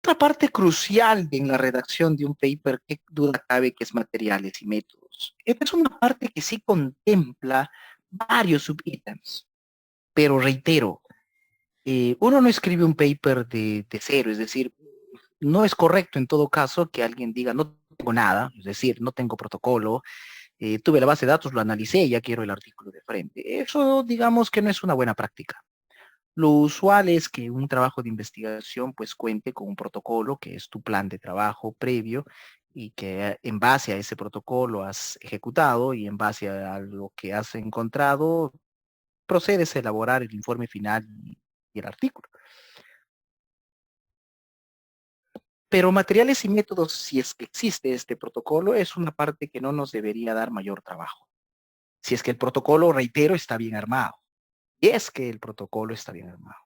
Otra parte crucial en la redacción de un paper, qué duda cabe, que es materiales y métodos. Esta es una parte que sí contempla varios subítems, pero reitero, uno no escribe un paper de cero, es decir, no es correcto en todo caso que alguien diga no tengo nada, es decir, no tengo protocolo, tuve la base de datos, lo analicé y ya quiero el artículo de frente. Eso digamos que no es una buena práctica. Lo usual es que un trabajo de investigación pues cuente con un protocolo que es tu plan de trabajo previo y que en base a ese protocolo has ejecutado y en base a lo que has encontrado procedes a elaborar el informe final y el artículo. Pero materiales y métodos, si es que existe este protocolo, es una parte que no nos debería dar mayor trabajo. Si es que el protocolo, reitero, está bien armado. Y es que el protocolo está bien armado.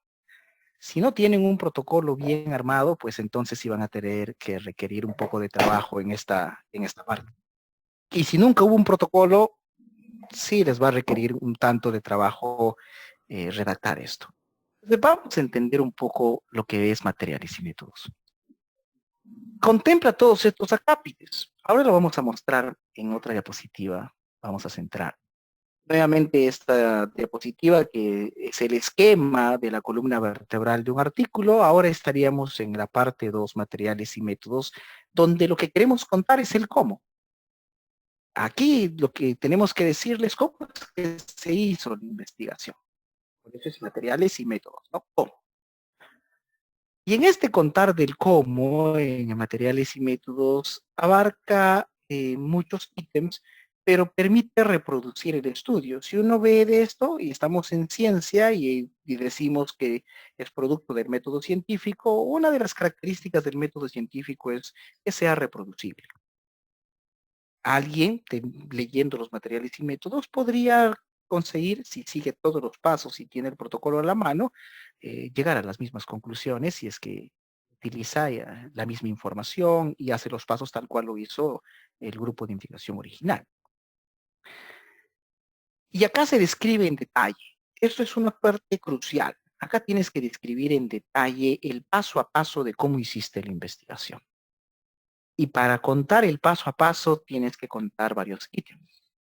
Si no tienen un protocolo bien armado, pues entonces sí van a tener que requerir un poco de trabajo en esta parte. Y si nunca hubo un protocolo, sí les va a requerir un tanto de trabajo redactar esto. Entonces, vamos a entender un poco lo que es materiales y métodos. Contempla todos estos acápites. Ahora lo vamos a mostrar en otra diapositiva. Vamos a centrar. Nuevamente esta diapositiva que es el esquema de la columna vertebral de un artículo. Ahora estaríamos en la parte 2, materiales y métodos, donde lo que queremos contar es el cómo. Aquí lo que tenemos que decirles cómo es que se hizo la investigación. Por eso es materiales y métodos, ¿no? ¿Cómo? Y en este contar del cómo, en materiales y métodos, abarca muchos ítems, pero permite reproducir el estudio. Si uno ve de esto, y estamos en ciencia y decimos que es producto del método científico, una de las características del método científico es que sea reproducible. Alguien, leyendo los materiales y métodos, podría conseguir, si sigue todos los pasos y tiene el protocolo a la mano, llegar a las mismas conclusiones si es que utiliza la misma información y hace los pasos tal cual lo hizo el grupo de investigación original. Y acá se describe en detalle. Esto es una parte crucial. Acá tienes que describir en detalle el paso a paso de cómo hiciste la investigación. Y para contar el paso a paso tienes que contar varios ítems.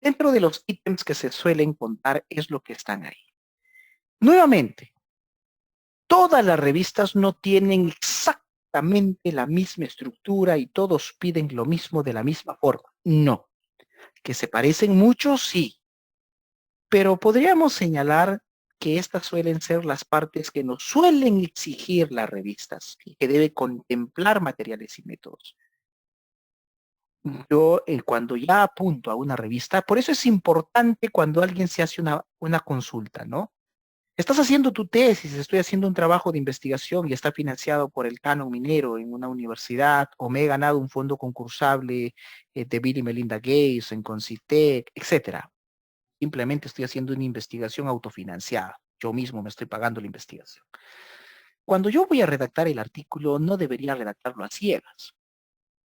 Dentro de los ítems que se suelen contar es lo que están ahí. Nuevamente, todas las revistas no tienen exactamente la misma estructura y todos piden lo mismo de la misma forma. No. Que se parecen mucho, sí. Pero podríamos señalar que estas suelen ser las partes que nos suelen exigir las revistas y que debe contemplar materiales y métodos. Yo, cuando ya apunto a una revista, por eso es importante cuando alguien se hace una consulta, ¿no? Estás haciendo tu tesis, estoy haciendo un trabajo de investigación y está financiado por el Canon Minero en una universidad, o me he ganado un fondo concursable de Bill y Melinda Gates en Concitec, etcétera. Simplemente estoy haciendo una investigación autofinanciada. Yo mismo me estoy pagando la investigación. Cuando yo voy a redactar el artículo, no debería redactarlo a ciegas.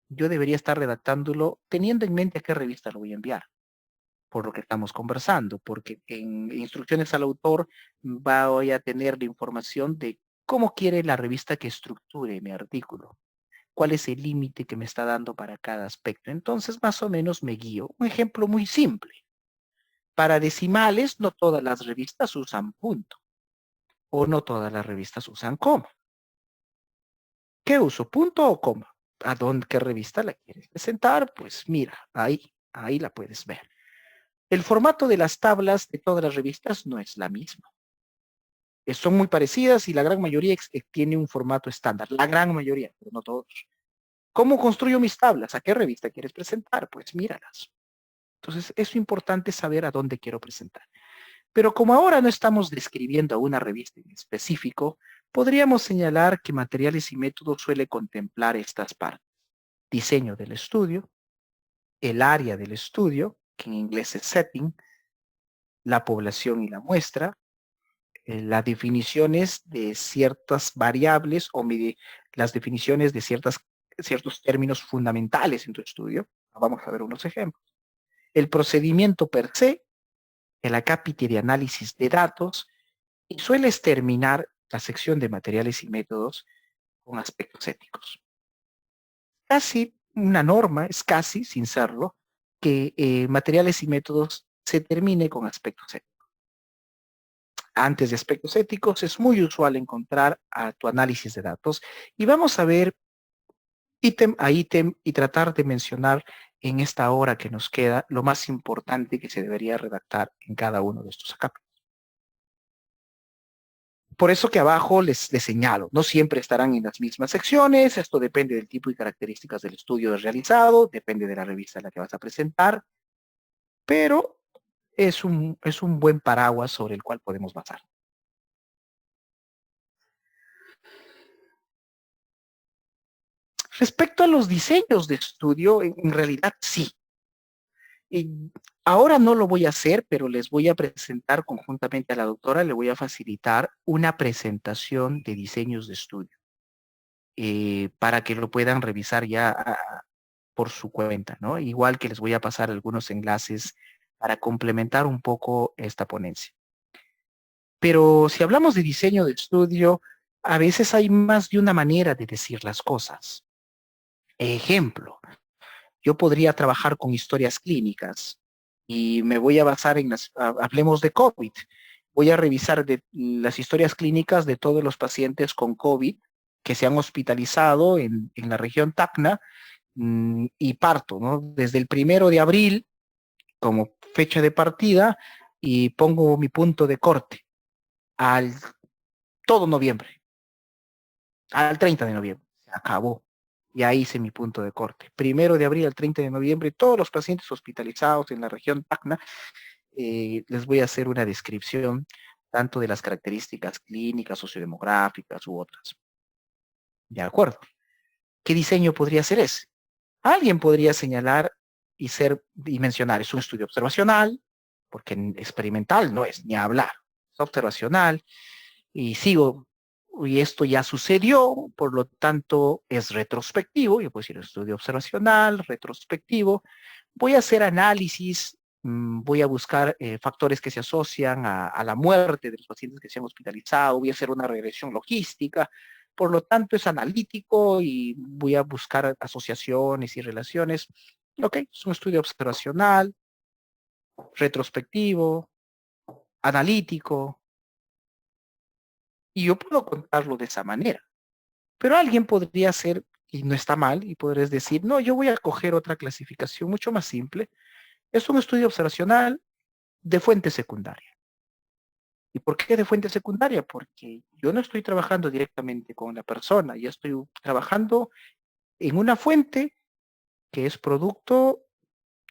Yo debería estar redactándolo teniendo en mente a qué revista lo voy a enviar, por lo que estamos conversando, porque en instrucciones al autor voy a tener la información de cómo quiere la revista que estructure mi artículo, cuál es el límite que me está dando para cada aspecto. Entonces, más o menos me guío. Un ejemplo muy simple. Para decimales, no todas las revistas usan punto, o no todas las revistas usan coma. ¿Qué uso, punto o coma? ¿A dónde, qué revista la quieres presentar? Pues mira, ahí la puedes ver. El formato de las tablas de todas las revistas no es la misma. Son muy parecidas y la gran mayoría tiene un formato estándar. La gran mayoría, pero no todos. ¿Cómo construyo mis tablas? ¿A qué revista quieres presentar? Pues míralas. Entonces, es importante saber a dónde quiero presentar. Pero como ahora no estamos describiendo a una revista en específico, podríamos señalar que materiales y métodos suele contemplar estas partes. Diseño del estudio, el área del estudio, que en inglés es setting, la población y la muestra, las definiciones de ciertas variables o las definiciones de ciertos términos fundamentales en tu estudio. Vamos a ver unos ejemplos. El procedimiento per se, el acápite de análisis de datos, y sueles terminar la sección de materiales y métodos con aspectos éticos. Casi una norma, es casi, sin serlo, que materiales y métodos se termine con aspectos éticos. Antes de aspectos éticos es muy usual encontrar a tu análisis de datos y vamos a ver ítem a ítem y tratar de mencionar en esta hora que nos queda lo más importante que se debería redactar en cada uno de estos capítulos. Por eso que abajo les señalo, no siempre estarán en las mismas secciones, esto depende del tipo y características del estudio realizado, depende de la revista en la que vas a presentar, pero es un buen paraguas sobre el cual podemos basar. Respecto a los diseños de estudio, en realidad sí. Y ahora no lo voy a hacer, pero les voy a presentar conjuntamente a la doctora, le voy a facilitar una presentación de diseños de estudio para que lo puedan revisar ya por su cuenta, ¿no? Igual que les voy a pasar algunos enlaces para complementar un poco esta ponencia. Pero si hablamos de diseño de estudio, a veces hay más de una manera de decir las cosas. Ejemplo, yo podría trabajar con historias clínicas y me voy a basar en hablemos de COVID. Voy a revisar las historias clínicas de todos los pacientes con COVID que se han hospitalizado en la región Tacna y parto, ¿no? Desde el 1 de abril como fecha de partida y pongo mi punto de corte al todo noviembre, al 30 de noviembre. Se acabó. Y ahí hice mi punto de corte. 1 de abril al 30 de noviembre, todos los pacientes hospitalizados en la región Tacna, les voy a hacer una descripción tanto de las características clínicas, sociodemográficas u otras. De acuerdo. ¿Qué diseño podría ser ese? Alguien podría señalar y mencionar, es un estudio observacional, porque experimental no es ni hablar, es observacional, y sigo, y esto ya sucedió, por lo tanto es retrospectivo, yo puedo decir estudio observacional, retrospectivo, voy a hacer análisis, voy a buscar factores que se asocian a la muerte de los pacientes que se han hospitalizado, voy a hacer una regresión logística, por lo tanto es analítico y voy a buscar asociaciones y relaciones. Ok, es un estudio observacional, retrospectivo, analítico, y yo puedo contarlo de esa manera. Pero alguien podría hacer, y no está mal, y podrías decir, no, yo voy a coger otra clasificación mucho más simple. Es un estudio observacional de fuente secundaria. ¿Y por qué de fuente secundaria? Porque yo no estoy trabajando directamente con la persona, ya estoy trabajando en una fuente que es producto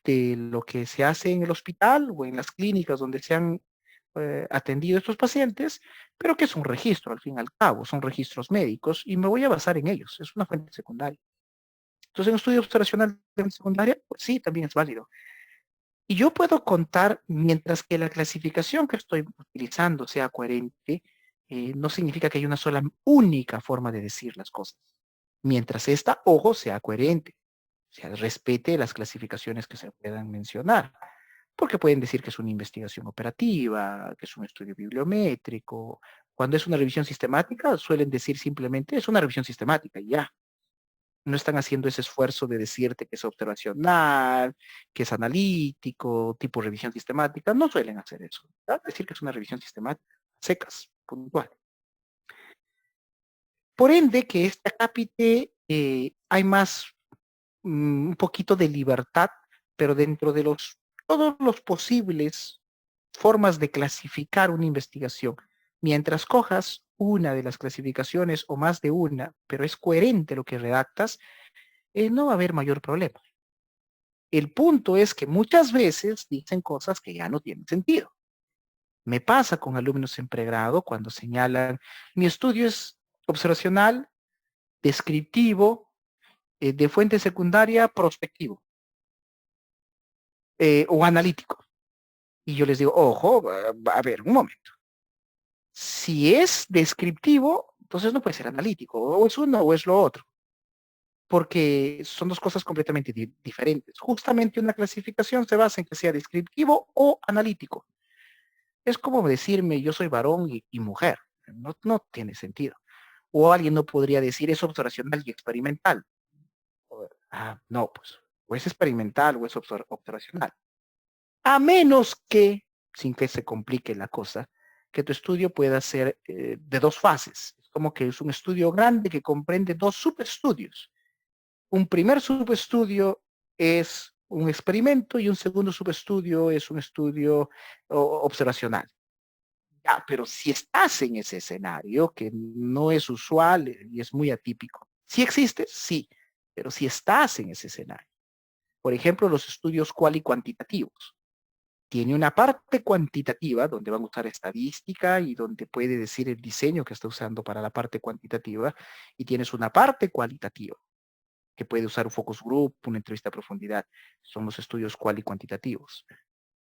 de lo que se hace en el hospital o en las clínicas donde se han atendido estos pacientes, pero que es un registro al fin y al cabo, son registros médicos y me voy a basar en ellos, es una fuente secundaria. Entonces, en un estudio observacional de secundaria, pues sí, también es válido. Y yo puedo contar, mientras que la clasificación que estoy utilizando sea coherente, no significa que hay una sola única forma de decir las cosas. Mientras esta, ojo, sea coherente, o sea, respete las clasificaciones que se puedan mencionar. Porque pueden decir que es una investigación operativa, que es un estudio bibliométrico. Cuando es una revisión sistemática, suelen decir simplemente es una revisión sistemática y ya. No están haciendo ese esfuerzo de decirte que es observacional, que es analítico, tipo revisión sistemática. No suelen hacer eso. ¿Verdad? Decir que es una revisión sistemática, secas, puntual. Por ende, que este acápite hay más, un poquito de libertad, pero dentro de todos los posibles formas de clasificar una investigación. Mientras cojas una de las clasificaciones o más de una, pero es coherente lo que redactas, no va a haber mayor problema. El punto es que muchas veces dicen cosas que ya no tienen sentido. Me pasa con alumnos en pregrado cuando señalan, mi estudio es observacional, descriptivo, de fuente secundaria, prospectivo o analítico. Y yo les digo, ojo, a ver, un momento. Si es descriptivo, entonces no puede ser analítico, o es uno o es lo otro, porque son dos cosas completamente diferentes. Justamente una clasificación se basa en que sea descriptivo o analítico. Es como decirme yo soy varón y mujer, no tiene sentido. O alguien no podría decir es observacional y experimental. No, pues, o es experimental o es observacional. A menos que, sin que se complique la cosa, que tu estudio pueda ser de dos fases. Es como que es un estudio grande que comprende dos subestudios. Un primer subestudio es un experimento y un segundo subestudio es un estudio observacional. Ya, pero si estás en ese escenario, que no es usual y es muy atípico, si existe, sí, pero si estás en ese escenario, por ejemplo, los estudios cual y cuantitativos, tiene una parte cuantitativa donde van a usar estadística y donde puede decir el diseño que está usando para la parte cuantitativa, y tienes una parte cualitativa que puede usar un focus group, una entrevista a profundidad. Son los estudios cual y cuantitativos.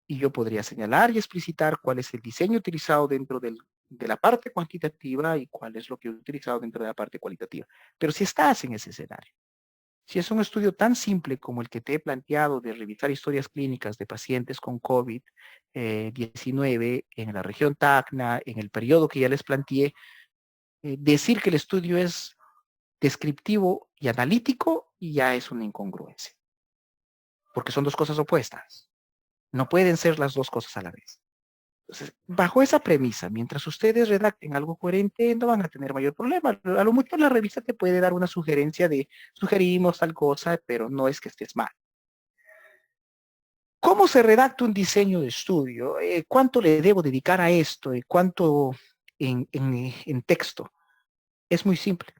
Y yo podría señalar y explicitar cuál es el diseño utilizado dentro de la parte cuantitativa y cuál es lo que he utilizado dentro de la parte cualitativa. Pero si estás en ese escenario, si es un estudio tan simple como el que te he planteado de revisar historias clínicas de pacientes con COVID-19 en la región Tacna, en el periodo que ya les planteé, decir que el estudio es descriptivo y analítico ya es una incongruencia, porque son dos cosas opuestas. No pueden ser las dos cosas a la vez. Entonces, bajo esa premisa, mientras ustedes redacten algo coherente, no van a tener mayor problema. A lo mucho la revista te puede dar una sugerencia de sugerimos tal cosa, pero no es que estés mal. ¿Cómo se redacta un diseño de estudio? ¿Cuánto le debo dedicar a esto? ¿Cuánto en texto? Es muy simple.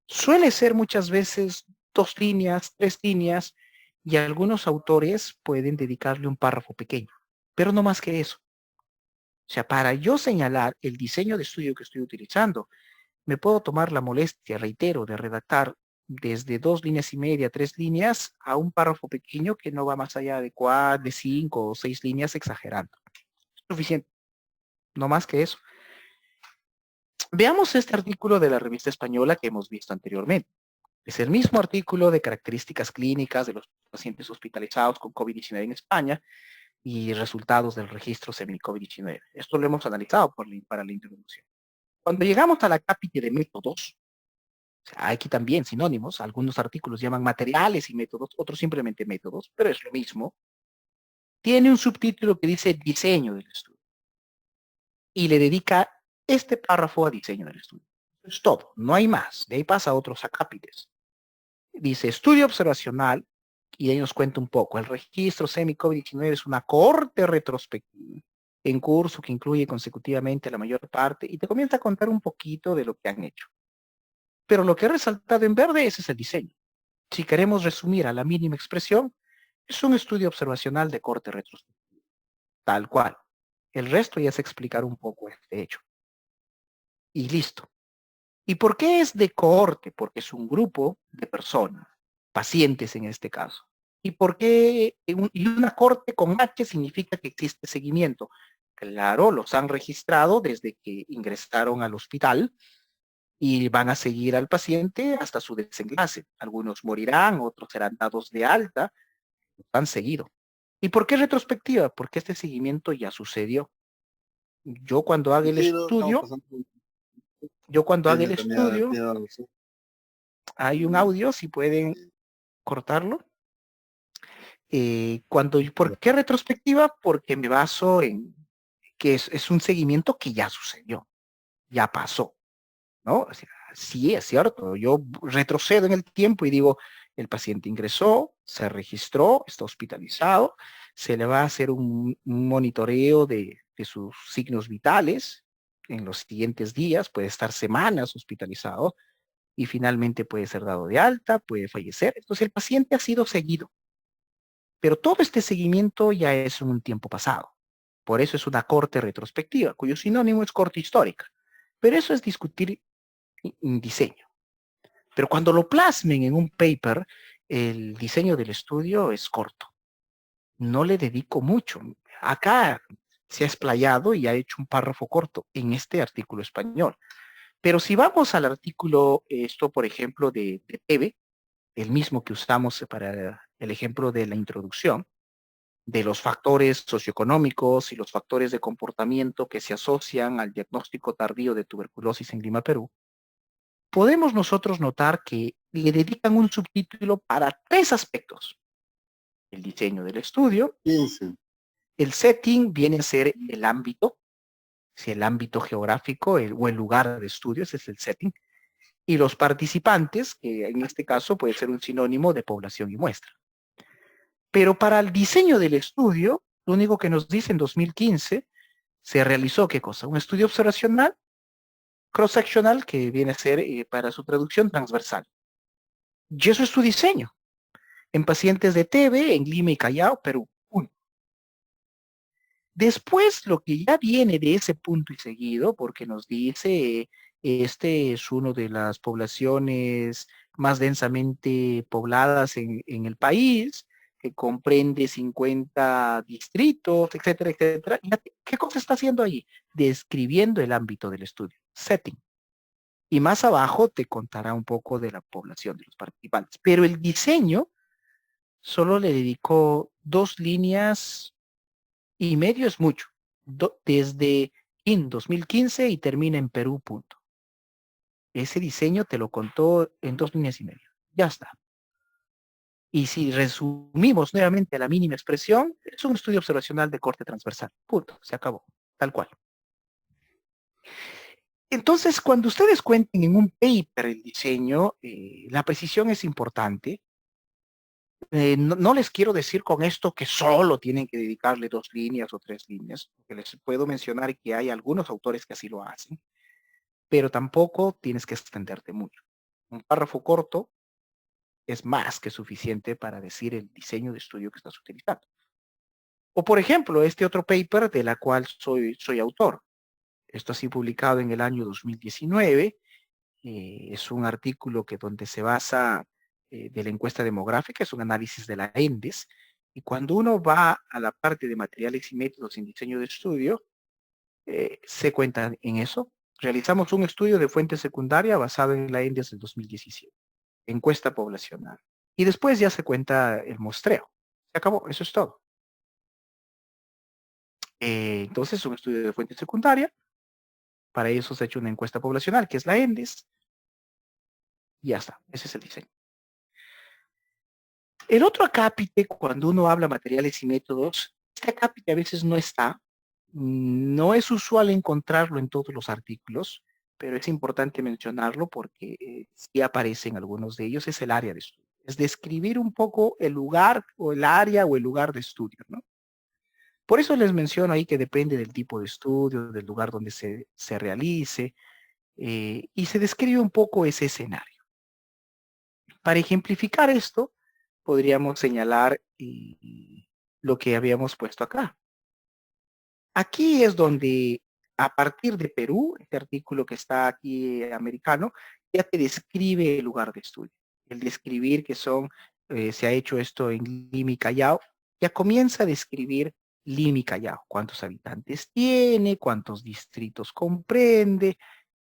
Suele ser muchas veces 2 líneas, 3 líneas, y algunos autores pueden dedicarle un párrafo pequeño, pero no más que eso. O sea, para yo señalar el diseño de estudio que estoy utilizando, me puedo tomar la molestia, reitero, de redactar desde 2 líneas y media, 3 líneas, a un párrafo pequeño que no va más allá de 4, de 5 o 6 líneas exagerando. Es suficiente, no más que eso. Veamos este artículo de la revista española que hemos visto anteriormente. Es el mismo artículo de características clínicas de los pacientes hospitalizados con COVID-19 en España y resultados del registro semi-COVID-19. Esto lo hemos analizado para la introducción. Cuando llegamos a la cápita de métodos, o sea, aquí también sinónimos, algunos artículos llaman materiales y métodos, otros simplemente métodos, pero es lo mismo. Tiene un subtítulo que dice diseño del estudio y le dedica este párrafo a diseño del estudio. Eso es todo, no hay más. De ahí pasa a otros acápites. Dice estudio observacional y de ahí nos cuenta un poco. El registro semi-COVID-19 es una cohorte retrospectiva en curso que incluye consecutivamente la mayor parte y te comienza a contar un poquito de lo que han hecho. Pero lo que he resaltado en verde ese es el diseño. Si queremos resumir a la mínima expresión, es un estudio observacional de corte retrospectivo, tal cual. El resto ya es explicar un poco este hecho. Y listo. ¿Y por qué es de cohorte? Porque es un grupo de personas, pacientes en este caso. ¿Y por qué? Y una corte con H significa que existe seguimiento. Claro, los han registrado desde que ingresaron al hospital y van a seguir al paciente hasta su desenlace. Algunos morirán, otros serán dados de alta, los han seguido. ¿Y por qué retrospectiva? Porque este seguimiento ya sucedió. Yo cuando haga el Sí, no, estamos estudio, pasando. yo cuando haga el Tiene también, estudio, tiene razón. hay un audio, si pueden cortarlo. ¿Por qué retrospectiva? Porque me baso en que es un seguimiento que ya sucedió, ya pasó, ¿no? O sea, sí, es cierto. Yo retrocedo en el tiempo y digo, el paciente ingresó, se registró, está hospitalizado, se le va a hacer un monitoreo de sus signos vitales en los siguientes días, puede estar semanas hospitalizado y finalmente puede ser dado de alta, puede fallecer. Entonces el paciente ha sido seguido, pero todo este seguimiento ya es un tiempo pasado. Por eso es una corte retrospectiva, cuyo sinónimo es corte histórica. Pero eso es discutir un diseño. Pero cuando lo plasmen en un paper, el diseño del estudio es corto. No le dedico mucho. Acá se ha explayado y ha hecho un párrafo corto en este artículo español. Pero si vamos al artículo, esto por ejemplo de Tebe, el mismo que usamos para el ejemplo de la introducción, de los factores socioeconómicos y los factores de comportamiento que se asocian al diagnóstico tardío de tuberculosis en Lima, Perú, podemos nosotros notar que le dedican un subtítulo para tres aspectos. El diseño del estudio, 15. el setting viene a ser el ámbito, si el ámbito geográfico o el lugar de estudio, ese es el setting, y los participantes, que en este caso puede ser un sinónimo de población y muestra. Pero para el diseño del estudio, lo único que nos dice en 2015, se realizó, ¿qué cosa? Un estudio observacional, cross-sectional, que viene a ser, para su traducción, transversal. Y eso es su diseño. En pacientes de TB, en Lima y Callao, Perú. Después, lo que ya viene de ese punto y seguido, porque nos dice, este es uno de las poblaciones más densamente pobladas en el país, que comprende 50 distritos, etcétera, etcétera. ¿Qué cosa está haciendo ahí? Describiendo el ámbito del estudio, setting. Y más abajo te contará un poco de la población de los participantes. Pero el diseño solo le dedicó 2 líneas y medio, es mucho. Desde en 2015 y termina en Perú, punto. Ese diseño te lo contó en 2 líneas y media. Ya está. Y si resumimos nuevamente a la mínima expresión, es un estudio observacional de corte transversal. Punto. Se acabó. Tal cual. Entonces, cuando ustedes cuenten en un paper el diseño, la precisión es importante. No les quiero decir con esto que solo tienen que dedicarle 2 líneas o 3 líneas, porque les puedo mencionar que hay algunos autores que así lo hacen, pero tampoco tienes que extenderte mucho. Un párrafo corto es más que suficiente para decir el diseño de estudio que estás utilizando. O por ejemplo, este otro paper de la cual soy autor. Esto ha sido publicado en el año 2019. Es un artículo donde se basa de la encuesta demográfica, es un análisis de la ENDES. Y cuando uno va a la parte de materiales y métodos en diseño de estudio, se cuenta en eso. Realizamos un estudio de fuente secundaria basado en la ENDES del 2017, encuesta poblacional. Y después ya se cuenta el muestreo. Se acabó, eso es todo. Entonces, un estudio de fuente secundaria. Para eso se ha hecho una encuesta poblacional, que es la ENDES. Y ya está, ese es el diseño. El otro acápite, cuando uno habla materiales y métodos, este acápite a veces no está. No es usual encontrarlo en todos los artículos, pero es importante mencionarlo porque sí aparece en algunos de ellos, es el área de estudio. Es describir un poco el lugar o el área o el lugar de estudio, ¿no? Por eso les menciono ahí que depende del tipo de estudio, del lugar donde se realice, y se describe un poco ese escenario. Para ejemplificar esto, podríamos señalar lo que habíamos puesto acá. Aquí es donde, a partir de Perú, este artículo que está aquí americano, ya te describe el lugar de estudio. El describir que se ha hecho esto en Lima y Callao, ya comienza a describir Lima y Callao. Cuántos habitantes tiene, cuántos distritos comprende.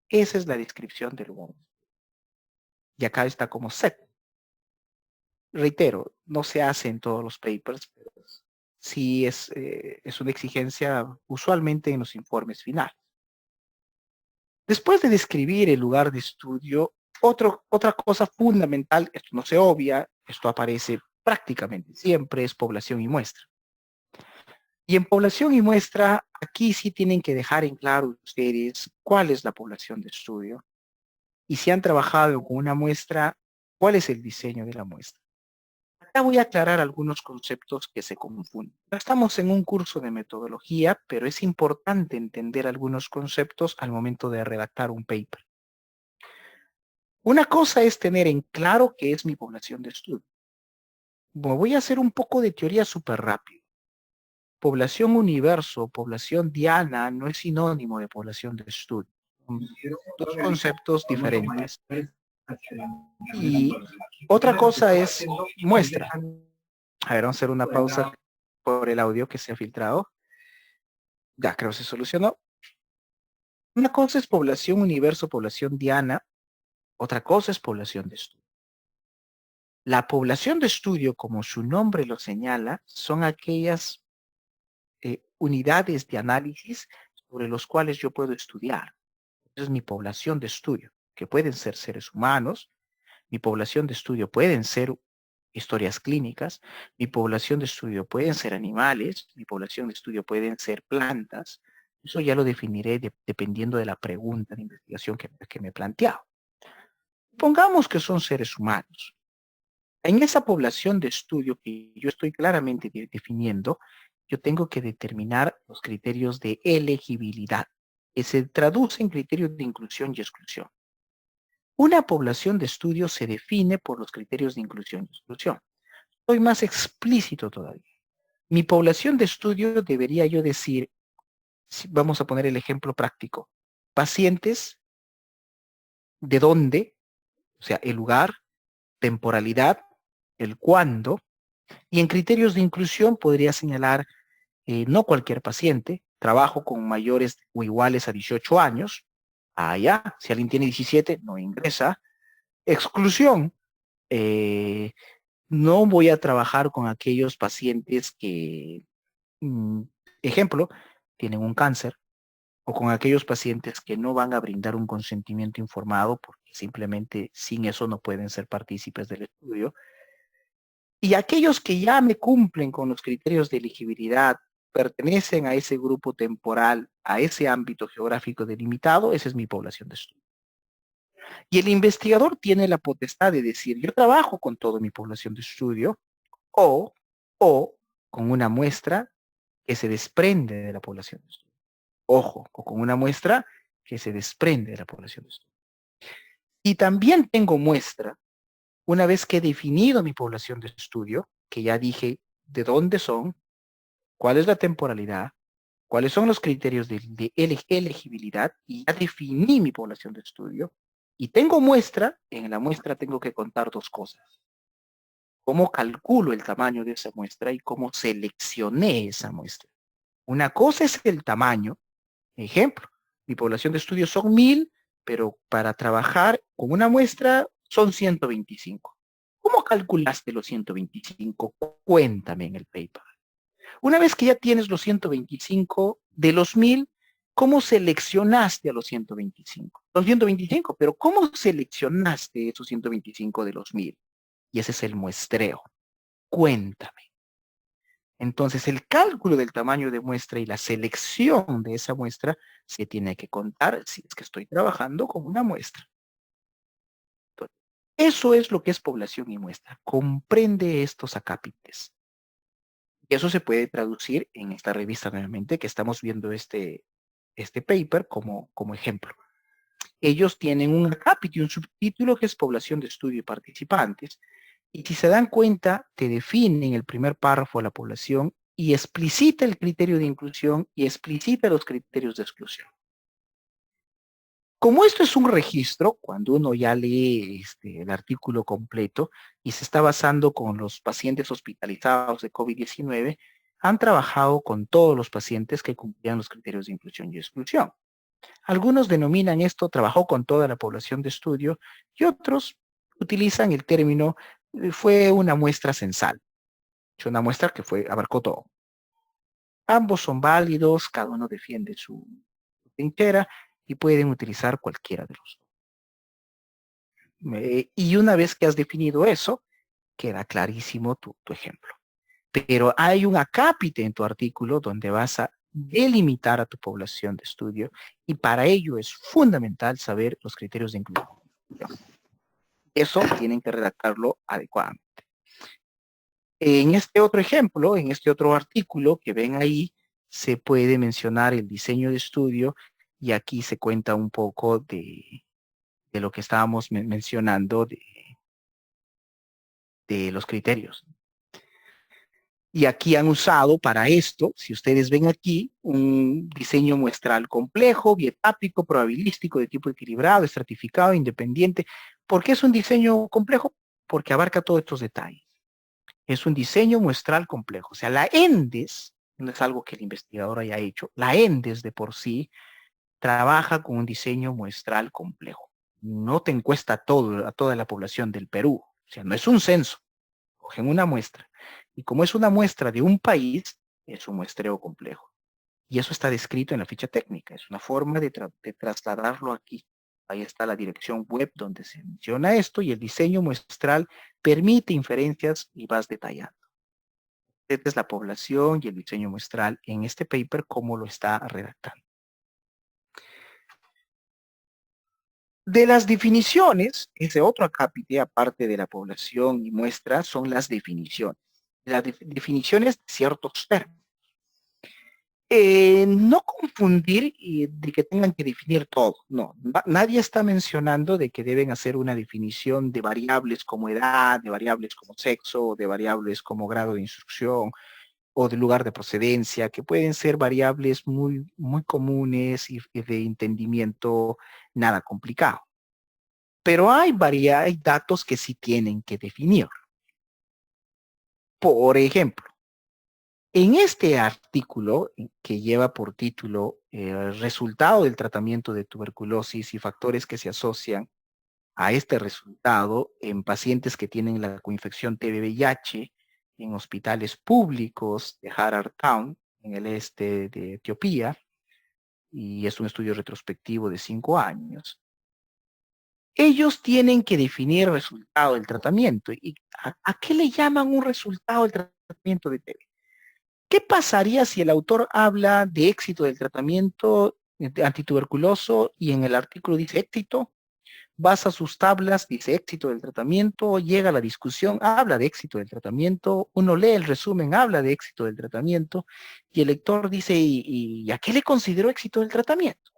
Esa es la descripción del lugar. Y acá está como set. Reitero, no se hace en todos los papers, pero sí es una exigencia usualmente en los informes finales. Después de describir el lugar de estudio, otra cosa fundamental, esto no se obvia, esto aparece prácticamente siempre, es población y muestra. Y en población y muestra, aquí sí tienen que dejar en claro ustedes cuál es la población de estudio. Y si han trabajado con una muestra, cuál es el diseño de la muestra. Acá voy a aclarar algunos conceptos que se confunden. No estamos en un curso de metodología, pero es importante entender algunos conceptos al momento de redactar un paper. Una cosa es tener en claro qué es mi población de estudio. Voy a hacer un poco de teoría súper rápido. Población universo, población diana, no es sinónimo de población de estudio. Son dos conceptos diferentes. Y otra cosa es muestra. A ver, vamos a hacer una pausa por el audio que se ha filtrado. Ya, creo que se solucionó. Una cosa es población universo, población diana. Otra cosa es población de estudio. La población de estudio, como su nombre lo señala, son aquellas unidades de análisis sobre los cuales yo puedo estudiar. Esa es mi población de estudio. que pueden ser seres humanos, mi población de estudio pueden ser historias clínicas, mi población de estudio pueden ser animales, mi población de estudio pueden ser plantas. Eso ya lo definiré dependiendo de la pregunta de investigación que me he planteado. Pongamos que son seres humanos. En esa población de estudio que yo estoy claramente definiendo, yo tengo que determinar los criterios de elegibilidad, que se traducen en criterios de inclusión y exclusión. Una población de estudio se define por los criterios de inclusión y exclusión. Soy más explícito todavía. Mi población de estudio debería yo decir, vamos a poner el ejemplo práctico, pacientes, de dónde, o sea, el lugar, temporalidad, el cuándo, y en criterios de inclusión podría señalar no cualquier paciente, trabajo con mayores o iguales a 18 años, allá, si alguien tiene 17, no ingresa. Exclusión, eh, no voy a trabajar con aquellos pacientes que, mm, ejemplo, tienen un cáncer, o con aquellos pacientes que no van a brindar un consentimiento informado porque simplemente sin eso no pueden ser partícipes del estudio. Y aquellos que ya me cumplen con los criterios de elegibilidad, pertenecen a ese grupo temporal, a ese ámbito geográfico delimitado, esa es mi población de estudio. Y el investigador tiene la potestad de decir, yo trabajo con toda mi población de estudio o, o con una muestra que se desprende de la población de estudio. Ojo, o con una muestra que se desprende de la población de estudio. Y también tengo muestra, una vez que he definido mi población de estudio, que ya dije de dónde son, cuál es la temporalidad, cuáles son los criterios de elegibilidad, y ya definí mi población de estudio, y tengo muestra, en la muestra tengo que contar dos cosas. Cómo calculo el tamaño de esa muestra y cómo seleccioné esa muestra. Una cosa es el tamaño. Ejemplo, mi población de estudio son 1000, pero para trabajar con una muestra son 125. ¿Cómo calculaste los 125? Cuéntame en el paper. Una vez que ya tienes los 125 de los 1000, ¿cómo seleccionaste a los 125? Los 125, pero ¿cómo seleccionaste esos 125 de los 1000? Y ese es el muestreo. Cuéntame. Entonces, el cálculo del tamaño de muestra y la selección de esa muestra se tiene que contar si es que estoy trabajando con una muestra. Entonces, eso es lo que es población y muestra. Comprende estos acápites. Y eso se puede traducir en esta revista nuevamente, que estamos viendo este paper como ejemplo. Ellos tienen un acápite, un subtítulo que es población de estudio y participantes. Y si se dan cuenta, te define en el primer párrafo la población y explicita el criterio de inclusión y explicita los criterios de exclusión. Como esto es un registro, cuando uno ya lee el artículo completo y se está basando con los pacientes hospitalizados de COVID-19, han trabajado con todos los pacientes que cumplían los criterios de inclusión y exclusión. Algunos denominan esto trabajó con toda la población de estudio y otros utilizan el término fue una muestra censal, una muestra que abarcó todo. Ambos son válidos, cada uno defiende su trinchera y pueden utilizar cualquiera de los dos. Y una vez que has definido eso, queda clarísimo tu ejemplo. Pero hay un acápite en tu artículo donde vas a delimitar a tu población de estudio y para ello es fundamental saber los criterios de inclusión. Eso tienen que redactarlo adecuadamente. En este otro ejemplo, en este otro artículo que ven ahí, se puede mencionar el diseño de estudio y aquí se cuenta un poco de lo que estábamos mencionando de los criterios. Y aquí han usado para esto, si ustedes ven aquí, un diseño muestral complejo, bietápico, probabilístico, de tipo equilibrado, estratificado, independiente. ¿Por qué es un diseño complejo? Porque abarca todos estos detalles. Es un diseño muestral complejo. O sea, la ENDES, no es algo que el investigador haya hecho, la ENDES de por sí trabaja con un diseño muestral complejo. No te encuesta a toda la población del Perú. O sea, no es un censo. Cogen una muestra. Y como es una muestra de un país, es un muestreo complejo. Y eso está descrito en la ficha técnica. Es una forma de trasladarlo aquí. Ahí está la dirección web donde se menciona esto y el diseño muestral permite inferencias y vas detallando. Esta es la población y el diseño muestral en este paper, cómo lo está redactando. De las definiciones, ese otro acápite, aparte de la población y muestra, son las definiciones. Las definiciones de ciertos términos. No confundir y de que tengan que definir todo, no. Nadie está mencionando de que deben hacer una definición de variables como edad, de variables como sexo, de variables como grado de instrucción o de lugar de procedencia, que pueden ser variables muy, muy comunes y de entendimiento nada complicado. Pero hay datos que sí tienen que definir. Por ejemplo, en este artículo que lleva por título el resultado del tratamiento de tuberculosis y factores que se asocian a este resultado en pacientes que tienen la coinfección TB-VIH en hospitales públicos de Harar Town, en el este de Etiopía, y es un estudio retrospectivo de 5 años. Ellos tienen que definir el resultado del tratamiento. ¿Y a qué le llaman un resultado del tratamiento de TB? ¿Qué pasaría si el autor habla de éxito del tratamiento antituberculoso y en el artículo dice éxito? Vas a sus tablas, dice éxito del tratamiento, llega la discusión, habla de éxito del tratamiento, uno lee el resumen, habla de éxito del tratamiento, y el lector dice, ¿y a qué le considero éxito del tratamiento?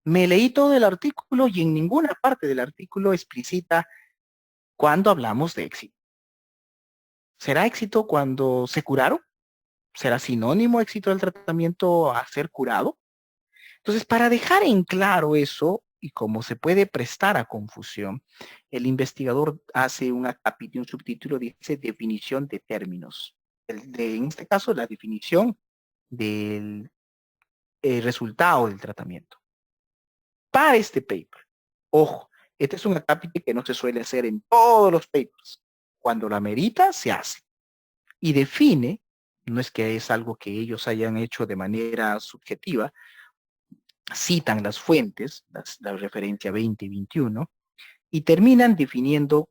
Me leí todo el artículo y en ninguna parte del artículo explicita cuándo hablamos de éxito. ¿Será éxito cuando se curaron? ¿Será sinónimo éxito del tratamiento a ser curado? Entonces, para dejar en claro eso, y cómo se puede prestar a confusión, el investigador hace un acápite, un subtítulo, dice definición de términos. En este caso, la definición del resultado del tratamiento. Para este paper, ojo, este es un acápite que no se suele hacer en todos los papers. Cuando la merita, se hace. Y define, no es que es algo que ellos hayan hecho de manera subjetiva, citan las fuentes, la referencia 20 y 21, y terminan definiendo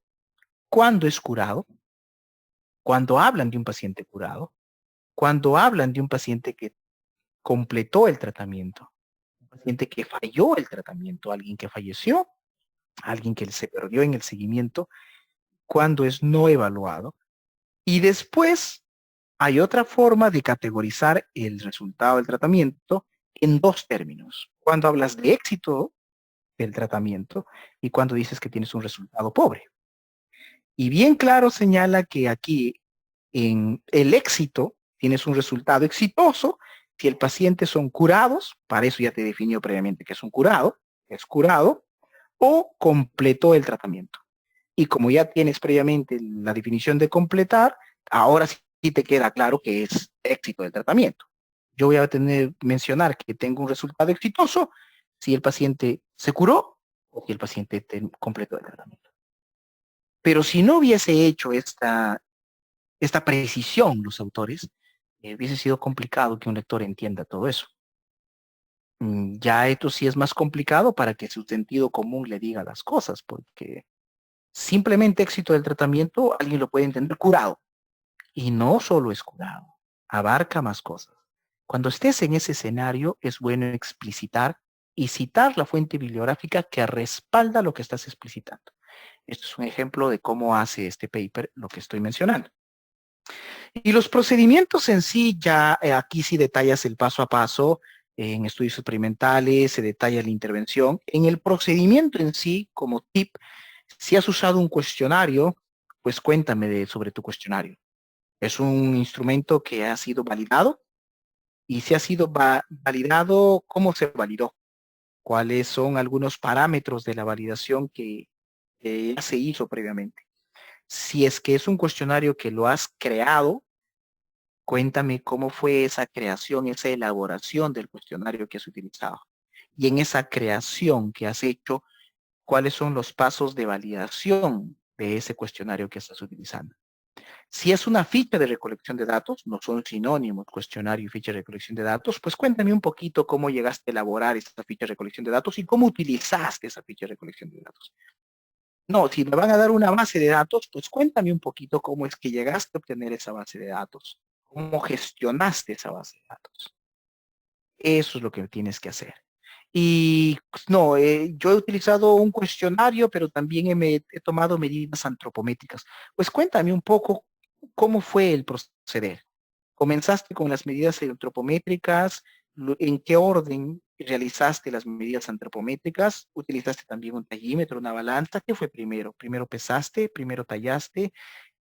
cuándo es curado, cuando hablan de un paciente curado, cuando hablan de un paciente que completó el tratamiento, un paciente que falló el tratamiento, alguien que falleció, alguien que se perdió en el seguimiento, cuando es no evaluado. Y después hay otra forma de categorizar el resultado del tratamiento en dos términos. Cuando hablas de éxito del tratamiento y cuando dices que tienes un resultado pobre. Y bien claro señala que aquí en el éxito tienes un resultado exitoso si el paciente son curados, para eso ya te definió previamente que es un curado, es curado, o completó el tratamiento. Y como ya tienes previamente la definición de completar, ahora sí te queda claro que es éxito del tratamiento. Yo voy a mencionar que tengo un resultado exitoso si el paciente se curó o si el paciente completó el tratamiento. Pero si no hubiese hecho esta precisión los autores, hubiese sido complicado que un lector entienda todo eso. Ya esto sí es más complicado para que su sentido común le diga las cosas, porque simplemente éxito del tratamiento alguien lo puede entender curado. Y no solo es curado, abarca más cosas. Cuando estés en ese escenario, es bueno explicitar y citar la fuente bibliográfica que respalda lo que estás explicitando. Esto es un ejemplo de cómo hace este paper lo que estoy mencionando. Y los procedimientos en sí, ya aquí sí detallas el paso a paso. En estudios experimentales se detalla la intervención. En el procedimiento en sí, como tip, si has usado un cuestionario, pues cuéntame sobre tu cuestionario. Es un instrumento que ha sido validado y si ha sido validado, ¿cómo se validó? ¿Cuáles son algunos parámetros de la validación que ya se hizo previamente? Si es que es un cuestionario que lo has creado, cuéntame cómo fue esa creación, esa elaboración del cuestionario que has utilizado. Y en esa creación que has hecho, ¿cuáles son los pasos de validación de ese cuestionario que estás utilizando? Si es una ficha de recolección de datos, no son sinónimos cuestionario y ficha de recolección de datos, pues cuéntame un poquito cómo llegaste a elaborar esta ficha de recolección de datos y cómo utilizaste esa ficha de recolección de datos. No, si me van a dar una base de datos, pues cuéntame un poquito cómo es que llegaste a obtener esa base de datos, cómo gestionaste esa base de datos. Eso es lo que tienes que hacer. Y pues, no, yo he utilizado un cuestionario, pero también he tomado medidas antropométricas. Pues cuéntame un poco cómo fue el proceder. ¿Comenzaste con las medidas antropométricas? ¿En qué orden realizaste las medidas antropométricas? ¿Utilizaste también un tallímetro, una balanza? ¿Qué fue primero? ¿Primero pesaste? ¿Primero tallaste?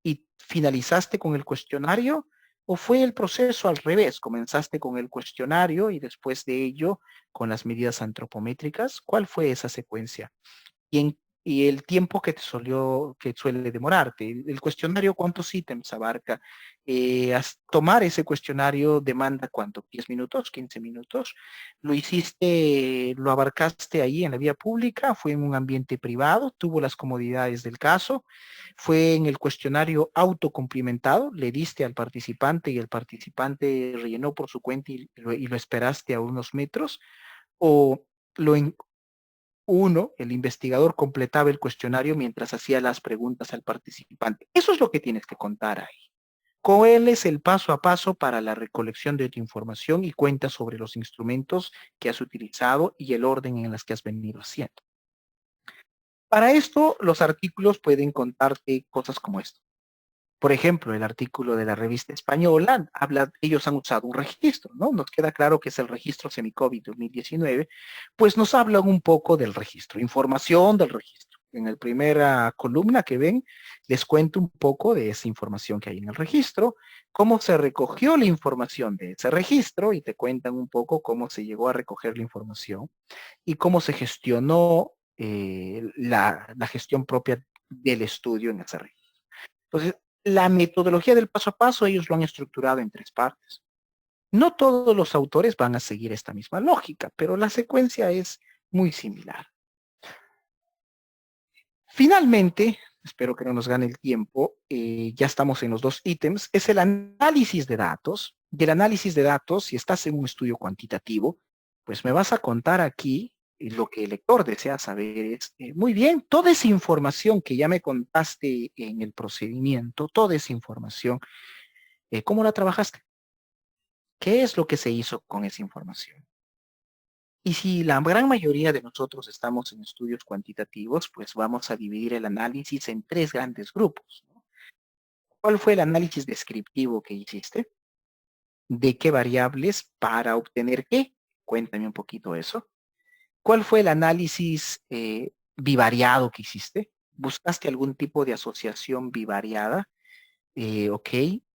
¿Y finalizaste con el cuestionario? ¿O fue el proceso al revés? ¿Comenzaste con el cuestionario y después de ello con las medidas antropométricas? ¿Cuál fue esa secuencia? Y el tiempo que que suele demorarte. El cuestionario, ¿cuántos ítems abarca? Tomar ese cuestionario demanda ¿cuánto? ¿10 minutos? ¿15 minutos? ¿Lo hiciste, lo abarcaste ahí en la vía pública? ¿Fue en un ambiente privado? ¿Tuvo las comodidades del caso? ¿Fue en el cuestionario autocumplimentado? ¿Le diste al participante y el participante rellenó por su cuenta y lo esperaste a unos metros? ¿O lo, uno, el investigador completaba el cuestionario mientras hacía las preguntas al participante? Eso es lo que tienes que contar ahí. ¿Cuál es el paso a paso para la recolección de tu información y cuenta sobre los instrumentos que has utilizado y el orden en las que has venido haciendo? Para esto, los artículos pueden contarte cosas como esto. Por ejemplo, el artículo de la revista española habla, ellos han usado un registro, ¿no? Nos queda claro que es el registro Semicovid 2019, pues nos hablan un poco del registro, información del registro. En la primera columna que ven, les cuento un poco de esa información que hay en el registro, cómo se recogió la información de ese registro y te cuentan un poco cómo se llegó a recoger la información y cómo se gestionó la gestión propia del estudio en ese registro. Entonces, la metodología del paso a paso ellos lo han estructurado en 3 partes. No todos los autores van a seguir esta misma lógica, pero la secuencia es muy similar. Finalmente, espero que no nos gane el tiempo, ya estamos en los 2 ítems, es el análisis de datos. Del análisis de datos, si estás en un estudio cuantitativo, pues me vas a contar aquí lo que el lector desea saber es, muy bien, toda esa información que ya me contaste en el procedimiento, toda esa información, ¿cómo la trabajaste? ¿Qué es lo que se hizo con esa información? Y si la gran mayoría de nosotros estamos en estudios cuantitativos, pues vamos a dividir el análisis en 3 grandes grupos, ¿no? ¿Cuál fue el análisis descriptivo que hiciste? ¿De qué variables para obtener qué? Cuéntame un poquito eso. ¿Cuál fue el análisis bivariado que hiciste? ¿Buscaste algún tipo de asociación bivariada? Ok.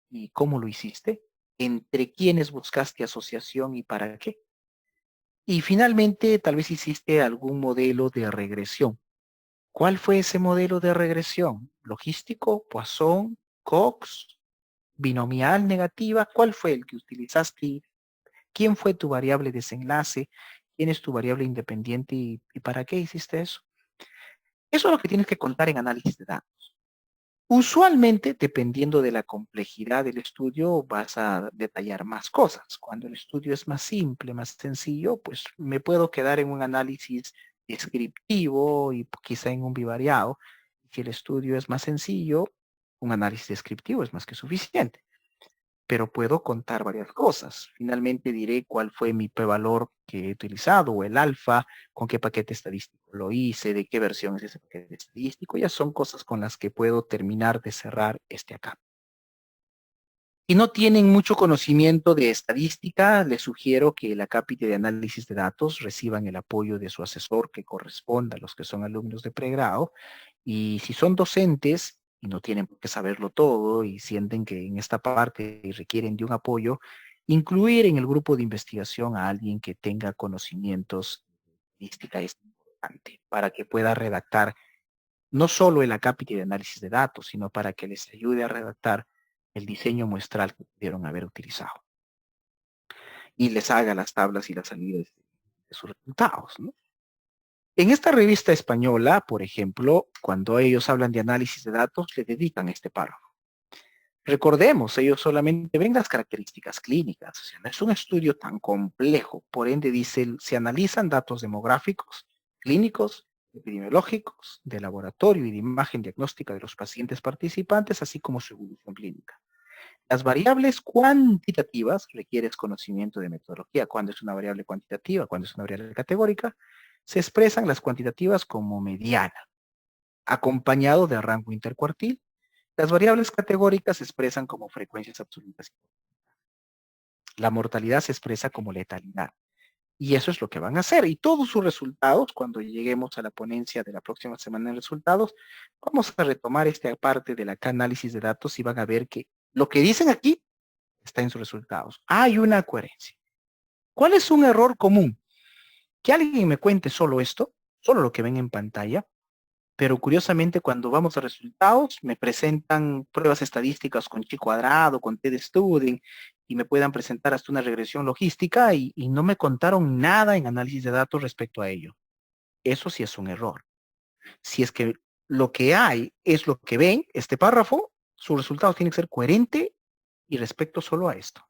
¿Y cómo lo hiciste? ¿Entre quiénes buscaste asociación y para qué? Y finalmente, tal vez hiciste algún modelo de regresión. ¿Cuál fue ese modelo de regresión? ¿Logístico, Poisson, Cox, binomial, negativa? ¿Cuál fue el que utilizaste? ¿Quién fue tu variable desenlace? ¿Quién es tu variable independiente y para qué hiciste eso? Eso es lo que tienes que contar en análisis de datos. Usualmente, dependiendo de la complejidad del estudio, vas a detallar más cosas. Cuando el estudio es más simple, más sencillo, pues me puedo quedar en un análisis descriptivo y quizá en un bivariado. Si el estudio es más sencillo, un análisis descriptivo es más que suficiente, pero puedo contar varias cosas. Finalmente diré cuál fue mi p-valor que he utilizado o el alfa, con qué paquete estadístico lo hice, de qué versión es ese paquete estadístico. Ya son cosas con las que puedo terminar de cerrar este acá. Si no tienen mucho conocimiento de estadística, les sugiero que la cápita de análisis de datos reciban el apoyo de su asesor que corresponda a los que son alumnos de pregrado. Y si son docentes y no tienen por qué saberlo todo y sienten que en esta parte requieren de un apoyo, incluir en el grupo de investigación a alguien que tenga conocimientos de estadística es importante para que pueda redactar no solo el acápite de análisis de datos, sino para que les ayude a redactar el diseño muestral que pudieron haber utilizado y les haga las tablas y las salidas de sus resultados, ¿no? En esta revista española, por ejemplo, cuando ellos hablan de análisis de datos, le dedican este párrafo. Recordemos, ellos solamente ven las características clínicas, o sea, no es un estudio tan complejo, por ende dice, se analizan datos demográficos, clínicos, epidemiológicos, de laboratorio y de imagen diagnóstica de los pacientes participantes, así como su evolución clínica. Las variables cuantitativas requieres conocimiento de metodología. Cuando es una variable cuantitativa, cuando es una variable categórica, se expresan las cuantitativas como mediana, acompañado de rango intercuartil. Las variables categóricas se expresan como frecuencias absolutas. La mortalidad se expresa como letalidad. Y eso es lo que van a hacer. Y todos sus resultados, cuando lleguemos a la ponencia de la próxima semana de resultados, vamos a retomar esta parte del análisis de datos y van a ver que lo que dicen aquí está en sus resultados. Hay una coherencia. ¿Cuál es un error común? Que alguien me cuente solo esto, solo lo que ven en pantalla, pero curiosamente cuando vamos a resultados me presentan pruebas estadísticas con chi cuadrado, con t de Student, y me puedan presentar hasta una regresión logística y no me contaron nada en análisis de datos respecto a ello. Eso sí es un error. Si es que lo que hay es lo que ven, este párrafo, sus resultados tienen que ser coherente y respecto solo a esto.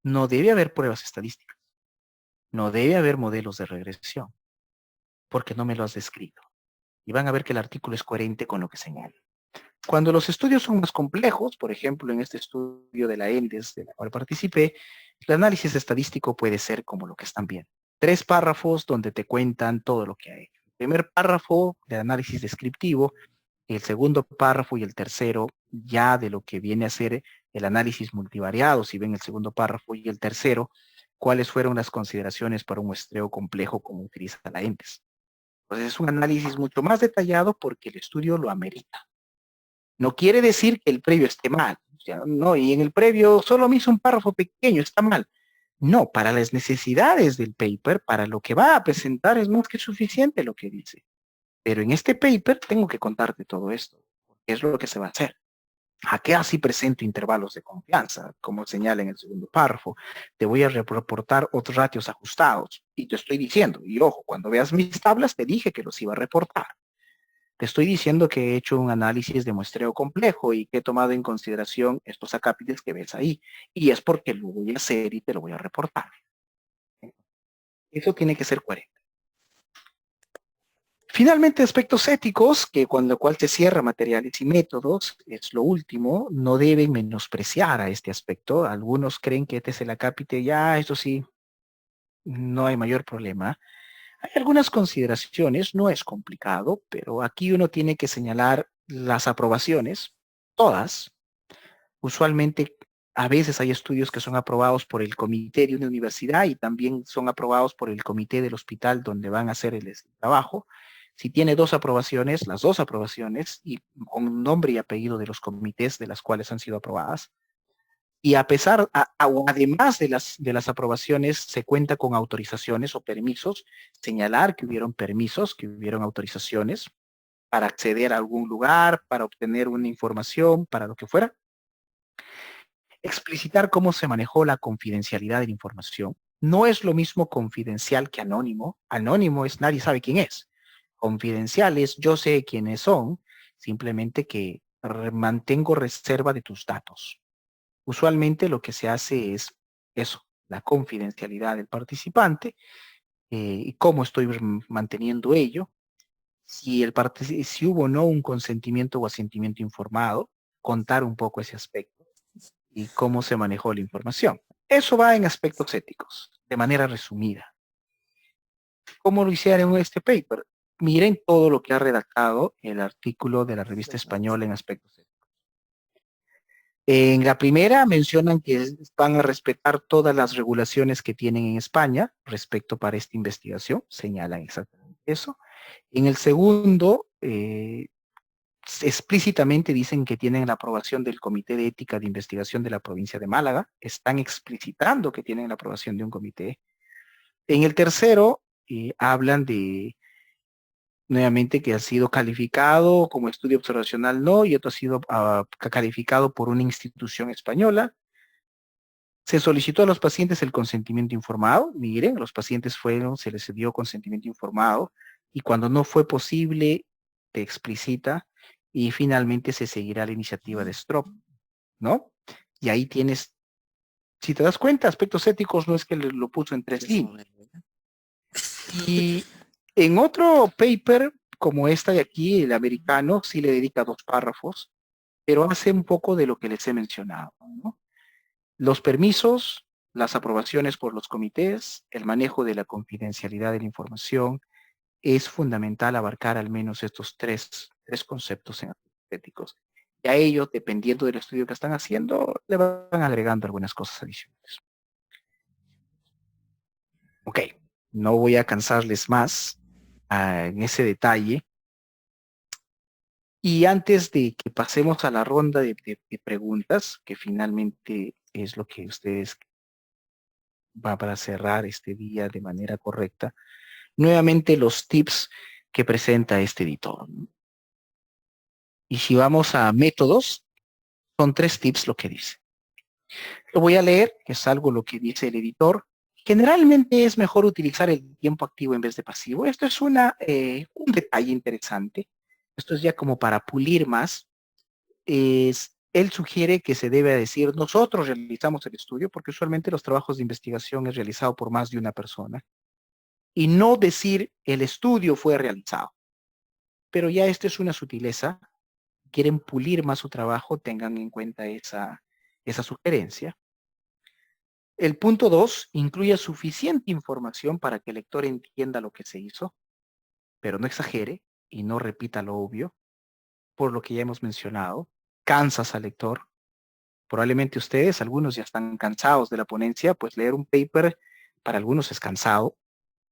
No debe haber pruebas estadísticas. No debe haber modelos de regresión, porque no me lo has descrito. Y van a ver que el artículo es coherente con lo que señala. Cuando los estudios son más complejos, por ejemplo, en este estudio de la ENDES, de la cual participé, el análisis estadístico puede ser como lo que están viendo. 3 párrafos donde te cuentan todo lo que ha hecho. El primer párrafo de análisis descriptivo, el segundo párrafo y el tercero ya de lo que viene a ser el análisis multivariado, si ven el segundo párrafo y el tercero, cuáles fueron las consideraciones para un muestreo complejo como utiliza la ENDES. Entonces es un análisis mucho más detallado porque el estudio lo amerita. No quiere decir que el previo esté mal. O sea, no, y en el previo solo me hizo un párrafo pequeño, está mal. No, para las necesidades del paper, para lo que va a presentar es más que suficiente lo que dice. Pero en este paper tengo que contarte todo esto, porque es lo que se va a hacer. ¿A qué así presento intervalos de confianza? Como señala en el segundo párrafo. Te voy a reportar otros ratios ajustados. Y te estoy diciendo, y ojo, cuando veas mis tablas te dije que los iba a reportar. Te estoy diciendo que he hecho un análisis de muestreo complejo y que he tomado en consideración estos acápites que ves ahí. Y es porque lo voy a hacer y te lo voy a reportar. Eso tiene que ser coherente. Finalmente, aspectos éticos, que con lo cual se cierra materiales y métodos, es lo último, no deben menospreciar a este aspecto. Algunos creen que este es el acápite, ya, eso sí, no hay mayor problema. Hay algunas consideraciones, no es complicado, pero aquí uno tiene que señalar las aprobaciones, todas. Usualmente, a veces hay estudios que son aprobados por el comité de una universidad y también son aprobados por el comité del hospital donde van a hacer el trabajo. Si tiene 2 aprobaciones, las 2 aprobaciones y con nombre y apellido de los comités de las cuales han sido aprobadas. Y a pesar, además de las aprobaciones, se cuenta con autorizaciones o permisos, señalar que hubieron permisos, que hubieron autorizaciones para acceder a algún lugar, para obtener una información, para lo que fuera. Explicitar cómo se manejó la confidencialidad de la información. No es lo mismo confidencial que anónimo. Anónimo es nadie sabe quién es. Confidencial es yo sé quiénes son, simplemente que mantengo reserva de tus datos. Usualmente lo que se hace es eso, la confidencialidad del participante y cómo estoy manteniendo ello. Si hubo o no un consentimiento o asentimiento informado, contar un poco ese aspecto y cómo se manejó la información. Eso va en aspectos éticos, de manera resumida. ¿Cómo lo hicieron en este paper? Miren todo lo que ha redactado el artículo de la revista española en aspectos éticos. En la primera mencionan que van a respetar todas las regulaciones que tienen en España respecto para esta investigación, señalan exactamente eso. En el segundo, explícitamente dicen que tienen la aprobación del Comité de Ética de Investigación de la provincia de Málaga, están explicitando que tienen la aprobación de un comité. En el tercero, hablan de nuevamente que ha sido calificado como estudio observacional no, y otro ha sido calificado por una institución española. Se solicitó a los pacientes el consentimiento informado. Miren, los pacientes se les dio consentimiento informado y cuando no fue posible, te explicita y finalmente se seguirá la iniciativa de STROP. ¿no? Y ahí tienes, si te das cuenta, aspectos éticos no es que lo puso en 3 líneas. Y en otro paper, como esta de aquí, el americano, sí le dedica 2 párrafos, pero hace un poco de lo que les he mencionado, ¿no? Los permisos, las aprobaciones por los comités, el manejo de la confidencialidad de la información, es fundamental abarcar al menos estos tres conceptos en éticos. Y a ello, dependiendo del estudio que están haciendo, le van agregando algunas cosas adicionales. Ok, no voy a cansarles más en ese detalle. Y antes de que pasemos a la ronda de preguntas, que finalmente es lo que ustedes va para cerrar este día de manera correcta, nuevamente los tips que presenta este editor. Y si vamos a métodos, son 3 tips lo que dice. Lo voy a leer, que es algo lo que dice el editor. Generalmente es mejor utilizar el tiempo activo en vez de pasivo. Esto es un detalle interesante. Esto es ya como para pulir más. Él sugiere que se debe decir, nosotros realizamos el estudio, porque usualmente los trabajos de investigación es realizado por más de una persona, y no decir el estudio fue realizado. Pero ya esto es una sutileza. Quieren pulir más su trabajo, tengan en cuenta esa sugerencia. El punto 2 incluye suficiente información para que el lector entienda lo que se hizo, pero no exagere y no repita lo obvio, por lo que ya hemos mencionado. Cansas al lector. Probablemente ustedes, algunos ya están cansados de la ponencia, pues leer un paper para algunos es cansado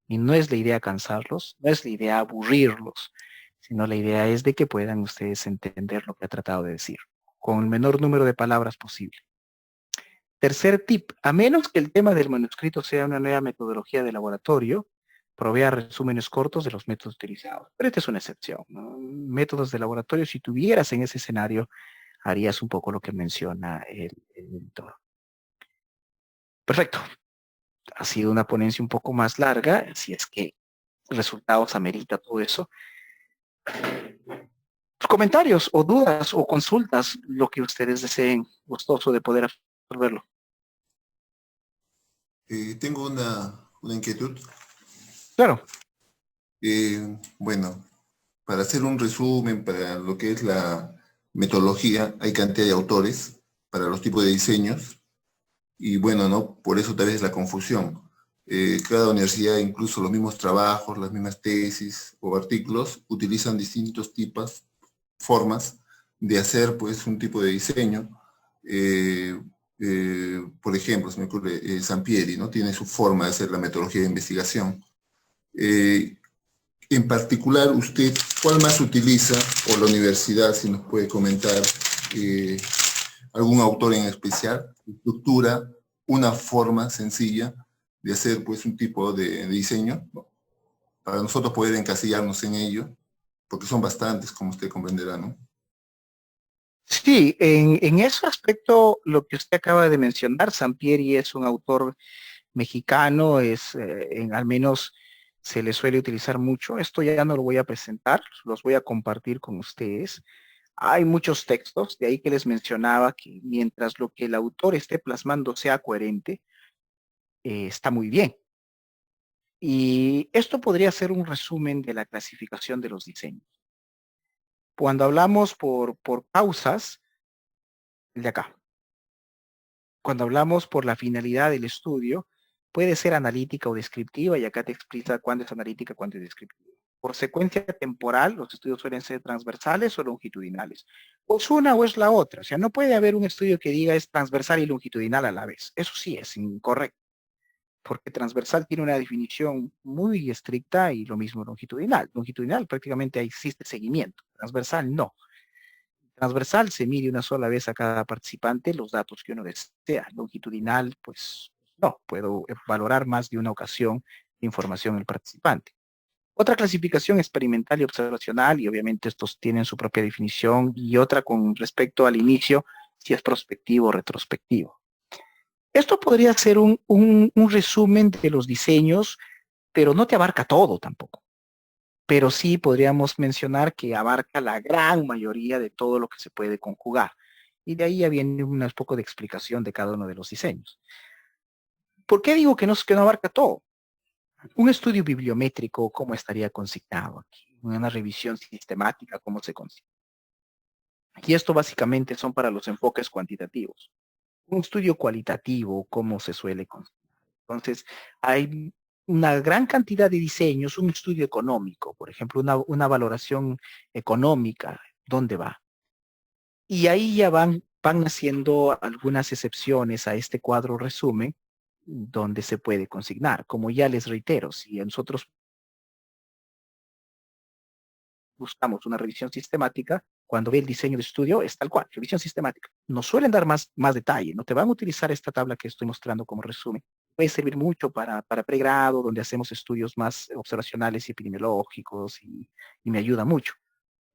y no es la idea cansarlos, no es la idea aburrirlos, sino la idea es de que puedan ustedes entender lo que ha tratado de decir, con el menor número de palabras posible. Tercer tip, a menos que el tema del manuscrito sea una nueva metodología de laboratorio, provea resúmenes cortos de los métodos utilizados. Pero esta es una excepción, ¿no? Métodos de laboratorio, si tuvieras en ese escenario, harías un poco lo que menciona el editor. Perfecto. Ha sido una ponencia un poco más larga, si es que resultados amerita todo eso. Comentarios o dudas o consultas, lo que ustedes deseen, gustoso de poder resolverlo. Tengo una inquietud. Claro. Bueno, para hacer un resumen, para lo que es la metodología, hay cantidad de autores para los tipos de diseños y bueno, ¿no? Por eso tal vez la confusión. Cada universidad, incluso los mismos trabajos, las mismas tesis o artículos, utilizan distintos tipos, formas de hacer pues un tipo de diseño. Eh, por ejemplo, se me ocurre Sampieri, ¿no? Tiene su forma de hacer la metodología de investigación. Eh, en particular, usted, ¿cuál más utiliza, o la universidad, si nos puede comentar, eh, algún autor en especial, estructura, una forma sencilla de hacer pues un tipo de diseño, ¿no? Para nosotros poder encasillarnos en ello, porque son bastantes, como usted comprenderá, ¿no? Sí, en ese aspecto, lo que usted acaba de mencionar, Sampieri es un autor mexicano, al menos se le suele utilizar mucho. Esto ya no lo voy a presentar, los voy a compartir con ustedes. Hay muchos textos, de ahí que les mencionaba que mientras lo que el autor esté plasmando sea coherente, está muy bien. Y esto podría ser un resumen de la clasificación de los diseños. Cuando hablamos por causas, de acá. Cuando hablamos por la finalidad del estudio, puede ser analítica o descriptiva, y acá te explica cuándo es analítica, cuándo es descriptiva. Por secuencia temporal, los estudios suelen ser transversales o longitudinales. O es una o es la otra. O sea, no puede haber un estudio que diga es transversal y longitudinal a la vez. Eso sí es incorrecto, porque transversal tiene una definición muy estricta y lo mismo longitudinal. Longitudinal prácticamente existe seguimiento. Transversal no. Transversal se mide una sola vez a cada participante los datos que uno desea. Longitudinal, pues no, puedo valorar más de una ocasión la información del participante. Otra clasificación experimental y observacional, y obviamente estos tienen su propia definición, y otra con respecto al inicio, si es prospectivo o retrospectivo. Esto podría ser un resumen de los diseños, pero no te abarca todo tampoco. Pero sí podríamos mencionar que abarca la gran mayoría de todo lo que se puede conjugar. Y de ahí ya viene un poco de explicación de cada uno de los diseños. ¿Por qué digo que no abarca todo? Un estudio bibliométrico, ¿cómo estaría consignado aquí? Una revisión sistemática, ¿cómo se consigna? Y esto básicamente son para los enfoques cuantitativos. Un estudio cualitativo, ¿cómo se suele consignar? Entonces, hay una gran cantidad de diseños, un estudio económico, por ejemplo, una valoración económica, ¿dónde va? Y ahí ya van haciendo algunas excepciones a este cuadro resumen, donde se puede consignar. Como ya les reitero, si nosotros buscamos una revisión sistemática, cuando ve el diseño de estudio es tal cual, revisión sistemática. Nos suelen dar más detalle, no te van a utilizar esta tabla que estoy mostrando como resumen. Puede servir mucho para pregrado, donde hacemos estudios más observacionales y epidemiológicos y me ayuda mucho.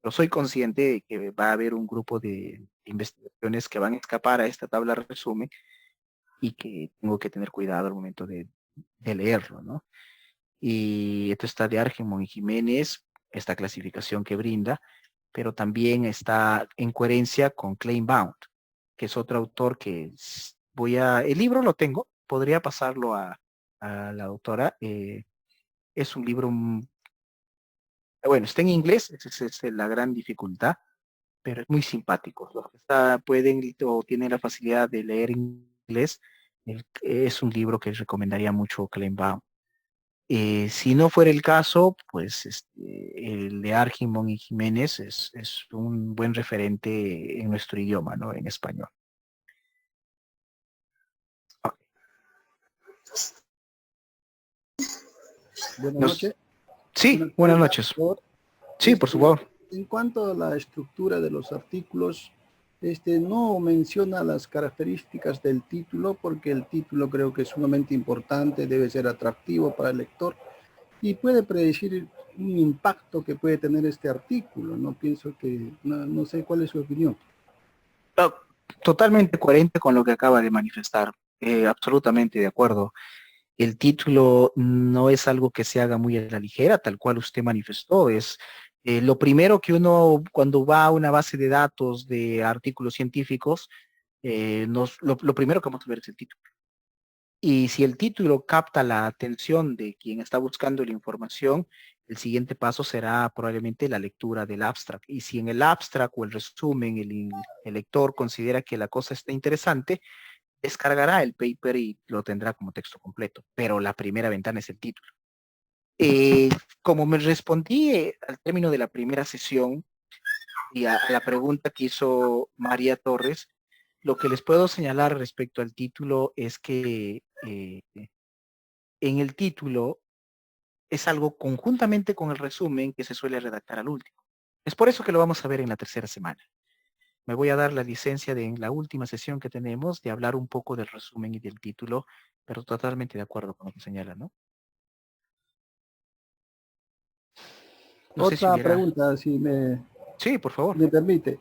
Pero soy consciente de que va a haber un grupo de investigaciones que van a escapar a esta tabla de resumen y que tengo que tener cuidado al momento de leerlo, ¿no? Y esto está de Argemon y Jiménez, esta clasificación que brinda, pero también está en coherencia con Kleinbaum, que es otro autor que el libro lo tengo, podría pasarlo a la autora. Es un libro, bueno, está en inglés, esa es la gran dificultad, pero es muy simpático. Los que pueden o tienen la facilidad de leer en inglés, es un libro que recomendaría mucho Kleinbaum. Si no fuera el caso, pues el de Argimon y Jiménez es un buen referente en nuestro idioma, ¿no? En español. Ok. Buenas noches. Sí, buenas noches. Sí, por favor. En cuanto a la estructura de los artículos, no menciona las características del título, porque el título creo que es sumamente importante, debe ser atractivo para el lector y puede predecir un impacto que puede tener este artículo. No pienso que, no sé cuál es su opinión. Totalmente coherente con lo que acaba de manifestar. Absolutamente de acuerdo. El título no es algo que se haga muy a la ligera, tal cual usted manifestó. Es lo primero que uno, cuando va a una base de datos de artículos científicos, lo primero que vamos a ver es el título. Y si el título capta la atención de quien está buscando la información, el siguiente paso será probablemente la lectura del abstract. Y si en el abstract o el resumen el lector considera que la cosa está interesante, descargará el paper y lo tendrá como texto completo. Pero la primera ventana es el título. Como me respondí al término de la primera sesión y a la pregunta que hizo María Torres, lo que les puedo señalar respecto al título es que en el título es algo conjuntamente con el resumen que se suele redactar al último. Es por eso que lo vamos a ver en la tercera semana. Me voy a dar la licencia en la última sesión que tenemos de hablar un poco del resumen y del título, pero totalmente de acuerdo con lo que señala, ¿no? No sé si Otra hubiera... pregunta, si Sí, por favor. me permite.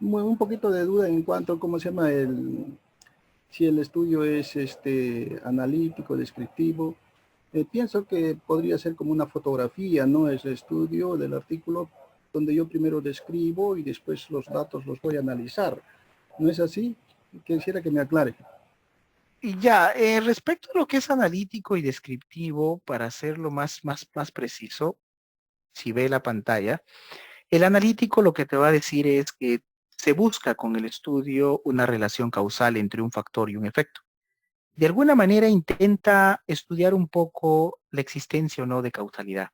Un poquito de duda en cuanto a cómo se llama si el estudio es analítico, descriptivo. Pienso que podría ser como una fotografía, ¿no? Ese estudio del artículo donde yo primero describo y después los datos los voy a analizar. ¿No es así? Quisiera que me aclare. Y ya, respecto a lo que es analítico y descriptivo, para hacerlo más preciso, si ve la pantalla, el analítico lo que te va a decir es que se busca con el estudio una relación causal entre un factor y un efecto. De alguna manera intenta estudiar un poco la existencia o no de causalidad.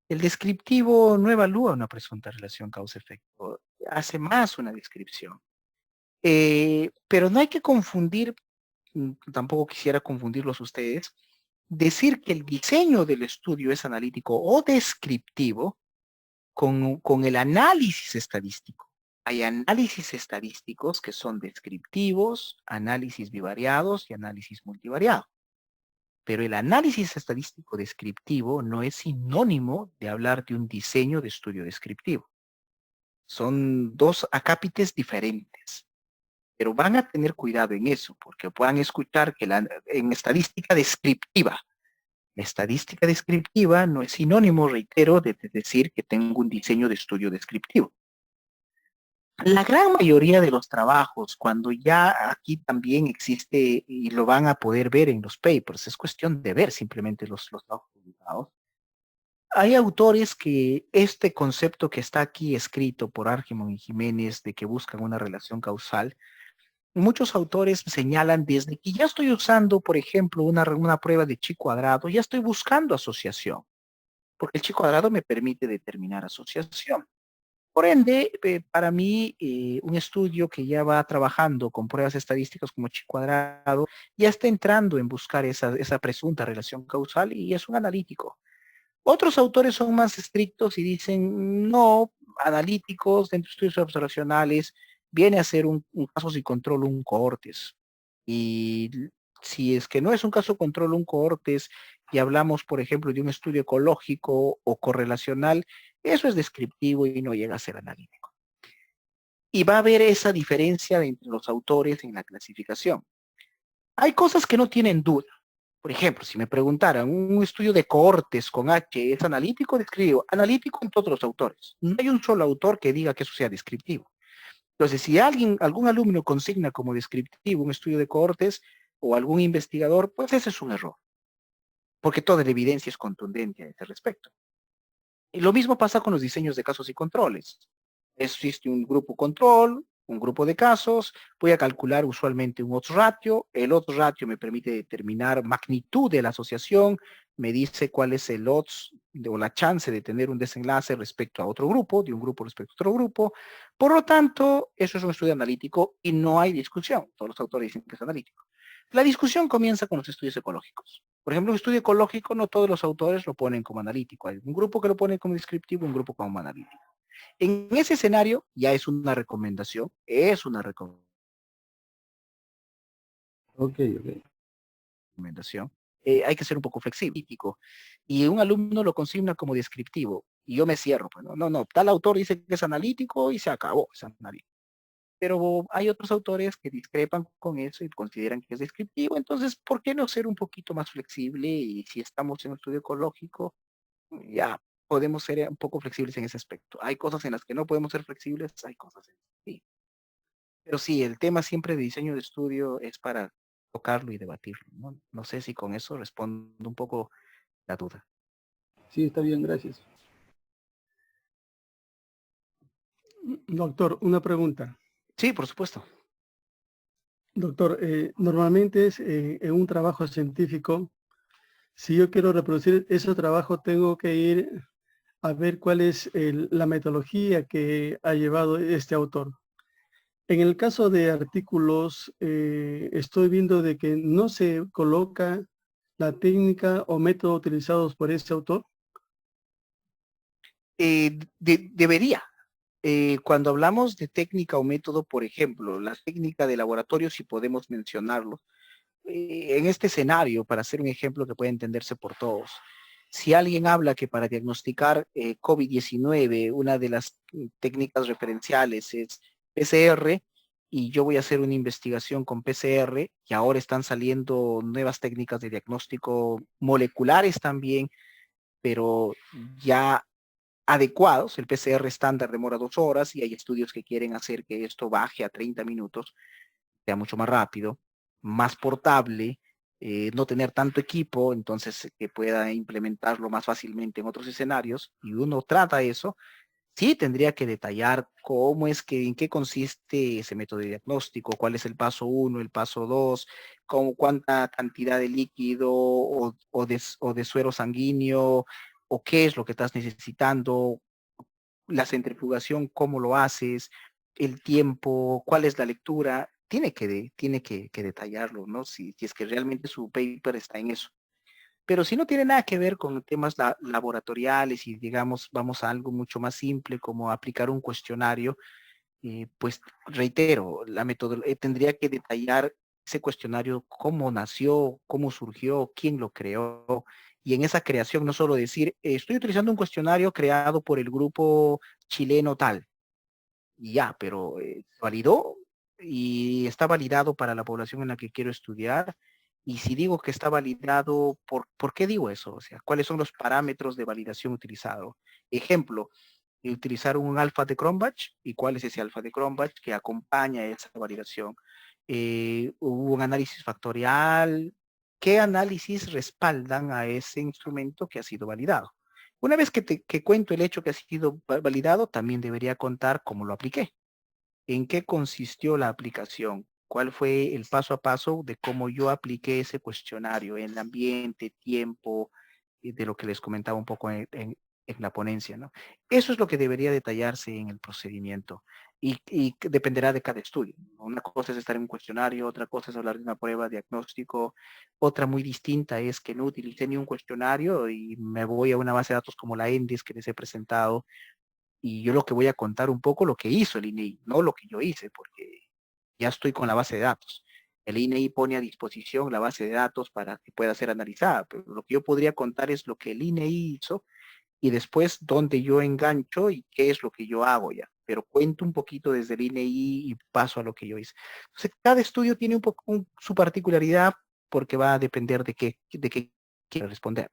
El descriptivo no evalúa una presunta relación causa-efecto, hace más una descripción. Pero no hay que confundir, tampoco quisiera confundirlos ustedes, decir que el diseño del estudio es analítico o descriptivo con el análisis estadístico. Hay análisis estadísticos que son descriptivos, análisis bivariados y análisis multivariado. Pero el análisis estadístico descriptivo no es sinónimo de hablar de un diseño de estudio descriptivo. Son dos acápites diferentes. Pero van a tener cuidado en eso, porque puedan escuchar que en estadística descriptiva, la estadística descriptiva no es sinónimo, reitero, de decir que tengo un diseño de estudio descriptivo. La gran mayoría de los trabajos, cuando ya aquí también existe y lo van a poder ver en los papers, es cuestión de ver simplemente los trabajos publicados. Hay autores que este concepto que está aquí escrito por Argimon y Jiménez de que buscan una relación causal, muchos autores señalan desde que ya estoy usando, por ejemplo, una prueba de chi cuadrado, ya estoy buscando asociación, porque el chi cuadrado me permite determinar asociación. Por ende, para mí, un estudio que ya va trabajando con pruebas estadísticas como chi cuadrado, ya está entrando en buscar esa presunta relación causal y es un analítico. Otros autores son más estrictos y dicen, no, analíticos dentro de estudios observacionales, viene a ser un caso sin control, un cohortes. Y si es que no es un caso control, un cohortes, y hablamos, por ejemplo, de un estudio ecológico o correlacional, eso es descriptivo y no llega a ser analítico. Y va a haber esa diferencia entre los autores en la clasificación. Hay cosas que no tienen duda. Por ejemplo, si me preguntaran, un estudio de cohortes con H es analítico o descriptivo, analítico en todos los autores. No hay un solo autor que diga que eso sea descriptivo. Entonces, si algún alumno consigna como descriptivo un estudio de cohortes o algún investigador, pues ese es un error, porque toda la evidencia es contundente a ese respecto. Y lo mismo pasa con los diseños de casos y controles. Existe un grupo control, un grupo de casos, voy a calcular usualmente un odds ratio, el odds ratio me permite determinar magnitud de la asociación, me dice cuál es el odds o la chance de tener un desenlace respecto a otro grupo, de un grupo respecto a otro grupo. Por lo tanto, eso es un estudio analítico y no hay discusión. Todos los autores dicen que es analítico. La discusión comienza con los estudios ecológicos. Por ejemplo, un estudio ecológico no todos los autores lo ponen como analítico. Hay un grupo que lo pone como descriptivo, un grupo como analítico. En ese escenario ya es una Ok, ok. recomendación. Hay que ser un poco flexible. Y un alumno lo consigna como descriptivo y yo me cierro. Pues, no, tal autor dice que es analítico y se acabó, es analítico. Pero hay otros autores que discrepan con eso y consideran que es descriptivo. Entonces, ¿por qué no ser un poquito más flexible? Y si estamos en un estudio ecológico, ya podemos ser un poco flexibles en ese aspecto. Hay cosas en las que no podemos ser flexibles, hay cosas en las que sí. Pero sí, el tema siempre de diseño de estudio es para tocarlo y debatirlo, ¿no? No sé si con eso respondo un poco la duda. Sí, está bien, gracias. Doctor, una pregunta. Sí, por supuesto. Doctor, normalmente es en un trabajo científico, si yo quiero reproducir ese trabajo, tengo que ir a ver cuál es la metodología que ha llevado este autor. En el caso de artículos, estoy viendo de que no se coloca la técnica o método utilizados por este autor. Debería. Cuando hablamos de técnica o método, por ejemplo, la técnica de laboratorio, si podemos mencionarlo, en este escenario, para hacer un ejemplo que pueda entenderse por todos, si alguien habla que para diagnosticar COVID-19, una de las técnicas referenciales es PCR, y yo voy a hacer una investigación con PCR, y ahora están saliendo nuevas técnicas de diagnóstico moleculares también, pero ya adecuados. El PCR estándar demora 2 horas y hay estudios que quieren hacer que esto baje a 30 minutos, sea mucho más rápido, más portable, no tener tanto equipo, entonces que pueda implementarlo más fácilmente en otros escenarios, y uno trata eso, sí tendría que detallar cómo es que, en qué consiste ese método de diagnóstico, cuál es el paso uno, el paso dos, cuánta cantidad de líquido o de suero sanguíneo, o qué es lo que estás necesitando, la centrifugación, cómo lo haces, el tiempo, cuál es la lectura, tiene que detallarlo, ¿no? Si es que realmente su paper está en eso. Pero si no tiene nada que ver con temas laboratoriales y digamos, vamos a algo mucho más simple como aplicar un cuestionario, pues reitero, la metodología tendría que detallar ese cuestionario, cómo nació, cómo surgió, quién lo creó, y en esa creación no solo decir, estoy utilizando un cuestionario creado por el grupo chileno tal, y ya, pero ¿se validó? Y está validado para la población en la que quiero estudiar. Y si digo que está validado, ¿por qué digo eso? O sea, ¿cuáles son los parámetros de validación utilizados? Ejemplo, y utilizaron un alfa de Cronbach. ¿Y cuál es ese alfa de Cronbach que acompaña esa validación? Hubo un análisis factorial. ¿Qué análisis respaldan a ese instrumento que ha sido validado? Una vez que cuento el hecho que ha sido validado, también debería contar cómo lo apliqué. ¿En qué consistió la aplicación? ¿Cuál fue el paso a paso de cómo yo apliqué ese cuestionario en el ambiente, tiempo, de lo que les comentaba un poco en la ponencia, ¿no? Eso es lo que debería detallarse en el procedimiento y dependerá de cada estudio. Una cosa es estar en un cuestionario, otra cosa es hablar de una prueba, diagnóstico, otra muy distinta es que no utilicé ni un cuestionario y me voy a una base de datos como la ENDES que les he presentado y yo lo que voy a contar un poco lo que hizo el INEI, no lo que yo hice, porque ya estoy con la base de datos. El INEI pone a disposición la base de datos para que pueda ser analizada, pero lo que yo podría contar es lo que el INEI hizo y después dónde yo engancho y qué es lo que yo hago ya. Pero cuento un poquito desde el INEI y paso a lo que yo hice. Entonces, cada estudio tiene un poco su particularidad porque va a depender de qué quiera responder.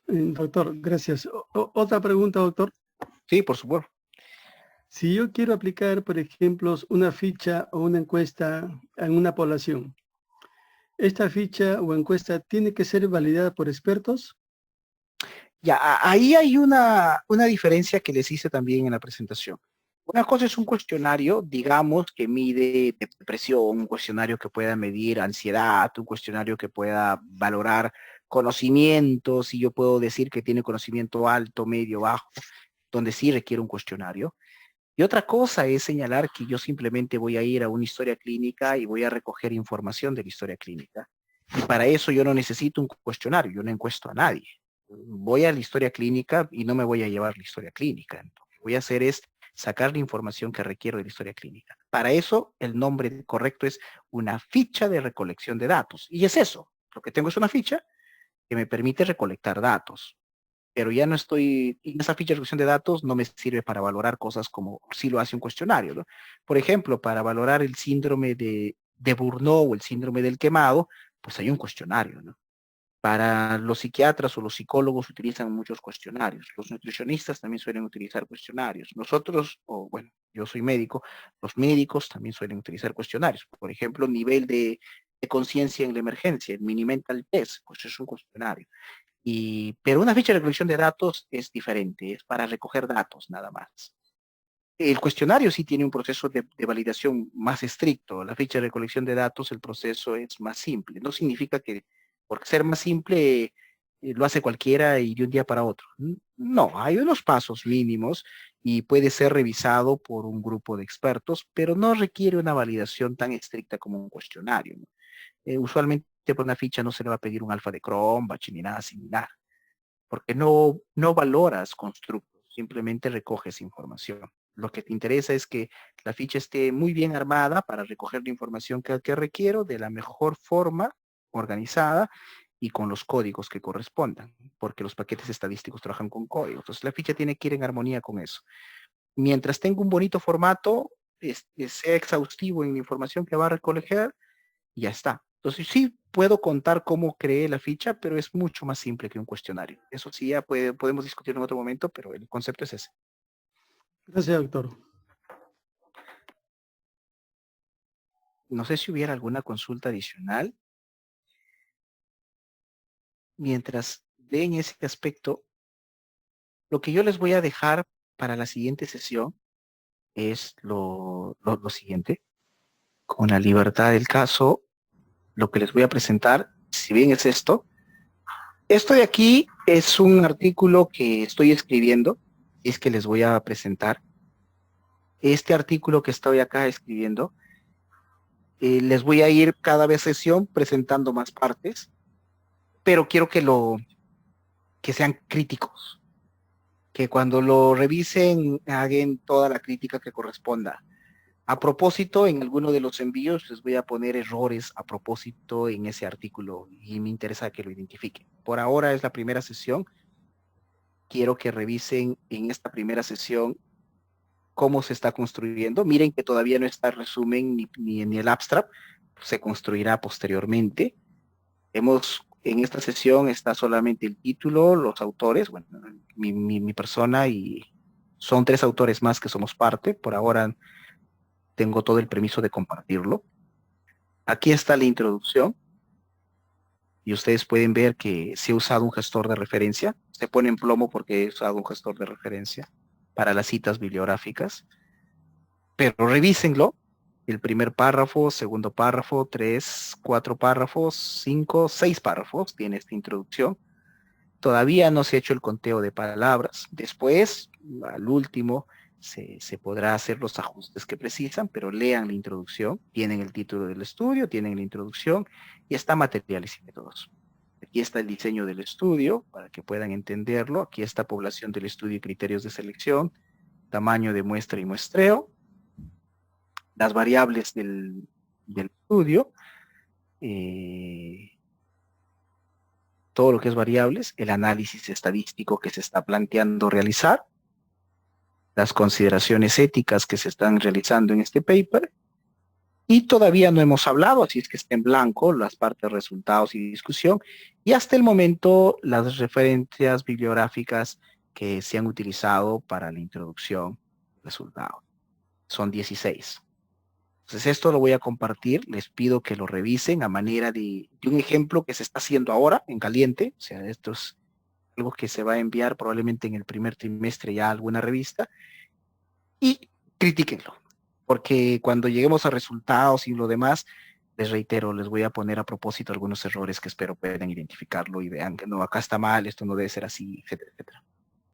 Doctor, gracias. Otra pregunta, doctor. Sí, por supuesto. Si yo quiero aplicar, por ejemplo, una ficha o una encuesta en una población, ¿esta ficha o encuesta tiene que ser validada por expertos? Ya, ahí hay una diferencia que les hice también en la presentación. Una cosa es un cuestionario, digamos, que mide depresión, un cuestionario que pueda medir ansiedad, un cuestionario que pueda valorar conocimientos, y yo puedo decir que tiene conocimiento alto, medio, bajo, donde sí requiere un cuestionario. Y otra cosa es señalar que yo simplemente voy a ir a una historia clínica y voy a recoger información de la historia clínica. Y para eso yo no necesito un cuestionario, yo no encuesto a nadie. Voy a la historia clínica y no me voy a llevar la historia clínica. Lo que voy a hacer es sacar la información que requiero de la historia clínica. Para eso, el nombre correcto es una ficha de recolección de datos. Y es eso. Lo que tengo es una ficha que me permite recolectar datos. Pero ya no estoy, y esa ficha de recolección de datos no me sirve para valorar cosas como si lo hace un cuestionario, ¿no? Por ejemplo, para valorar el síndrome de Burnout o el síndrome del quemado, pues hay un cuestionario, ¿no? Para los psiquiatras o los psicólogos utilizan muchos cuestionarios. Los nutricionistas también suelen utilizar cuestionarios. Nosotros, o bueno, yo soy médico, los médicos también suelen utilizar cuestionarios. Por ejemplo, nivel de conciencia en la emergencia, el mini mental test, pues es un cuestionario. Pero una ficha de recolección de datos es diferente, es para recoger datos nada más. El cuestionario sí tiene un proceso de validación más estricto. La ficha de recolección de datos, el proceso es más simple. No significa que por ser más simple lo hace cualquiera y de un día para otro. No, hay unos pasos mínimos y puede ser revisado por un grupo de expertos, pero no requiere una validación tan estricta como un cuestionario, ¿no? Usualmente por una ficha no se le va a pedir un alfa de Cronbach ni nada similar, porque no valoras constructos, simplemente recoges información. Lo que te interesa es que la ficha esté muy bien armada para recoger la información que requiero de la mejor forma, organizada y con los códigos que correspondan, porque los paquetes estadísticos trabajan con códigos. Entonces la ficha tiene que ir en armonía con eso. Mientras tenga un bonito formato, sea exhaustivo en la información que va a recoger, y ya está. Entonces sí puedo contar cómo creé la ficha, pero es mucho más simple que un cuestionario. Eso sí ya podemos discutir en otro momento, pero el concepto es ese. Gracias, doctor. No sé si hubiera alguna consulta adicional. Mientras ven ese aspecto, lo que yo les voy a dejar para la siguiente sesión es lo siguiente. Con la libertad del caso, lo que les voy a presentar, si bien es esto de aquí es un artículo que estoy escribiendo, es que les voy a presentar. Este artículo que estoy acá escribiendo, les voy a ir cada vez sesión presentando más partes, pero quiero que sean críticos, que cuando lo revisen hagan toda la crítica que corresponda. A propósito, en alguno de los envíos les voy a poner errores a propósito en ese artículo y me interesa que lo identifiquen. Por ahora es la primera sesión. Quiero que revisen en esta primera sesión cómo se está construyendo. Miren que todavía no está el resumen ni el abstract, se construirá posteriormente. Hemos En esta sesión está solamente el título, los autores, bueno, mi persona, y son 3 autores más que somos parte. Por ahora tengo todo el permiso de compartirlo. Aquí está la introducción y ustedes pueden ver que se ha usado un gestor de referencia. Se pone en plomo porque he usado un gestor de referencia para las citas bibliográficas. Pero revísenlo. El primer párrafo, segundo párrafo, 3, 4 párrafos, 5, 6 párrafos tiene esta introducción. Todavía no se ha hecho el conteo de palabras. Después, al último, se podrá hacer los ajustes que precisan, pero lean la introducción. Tienen el título del estudio, tienen la introducción y está materiales y métodos. Aquí está el diseño del estudio para que puedan entenderlo. Aquí está población del estudio y criterios de selección, tamaño de muestra y muestreo, las variables del estudio, todo lo que es variables, el análisis estadístico que se está planteando realizar, las consideraciones éticas que se están realizando en este paper, y todavía no hemos hablado, así es que está en blanco, las partes resultados y discusión, y hasta el momento las referencias bibliográficas que se han utilizado para la introducción resultados. Son 16. Entonces esto lo voy a compartir, les pido que lo revisen a manera de un ejemplo que se está haciendo ahora en caliente, o sea, esto es algo que se va a enviar probablemente en el primer trimestre ya a alguna revista, y critíquenlo, porque cuando lleguemos a resultados y lo demás, les reitero, les voy a poner a propósito algunos errores que espero puedan identificarlo y vean que no, acá está mal, esto no debe ser así, etcétera, etcétera.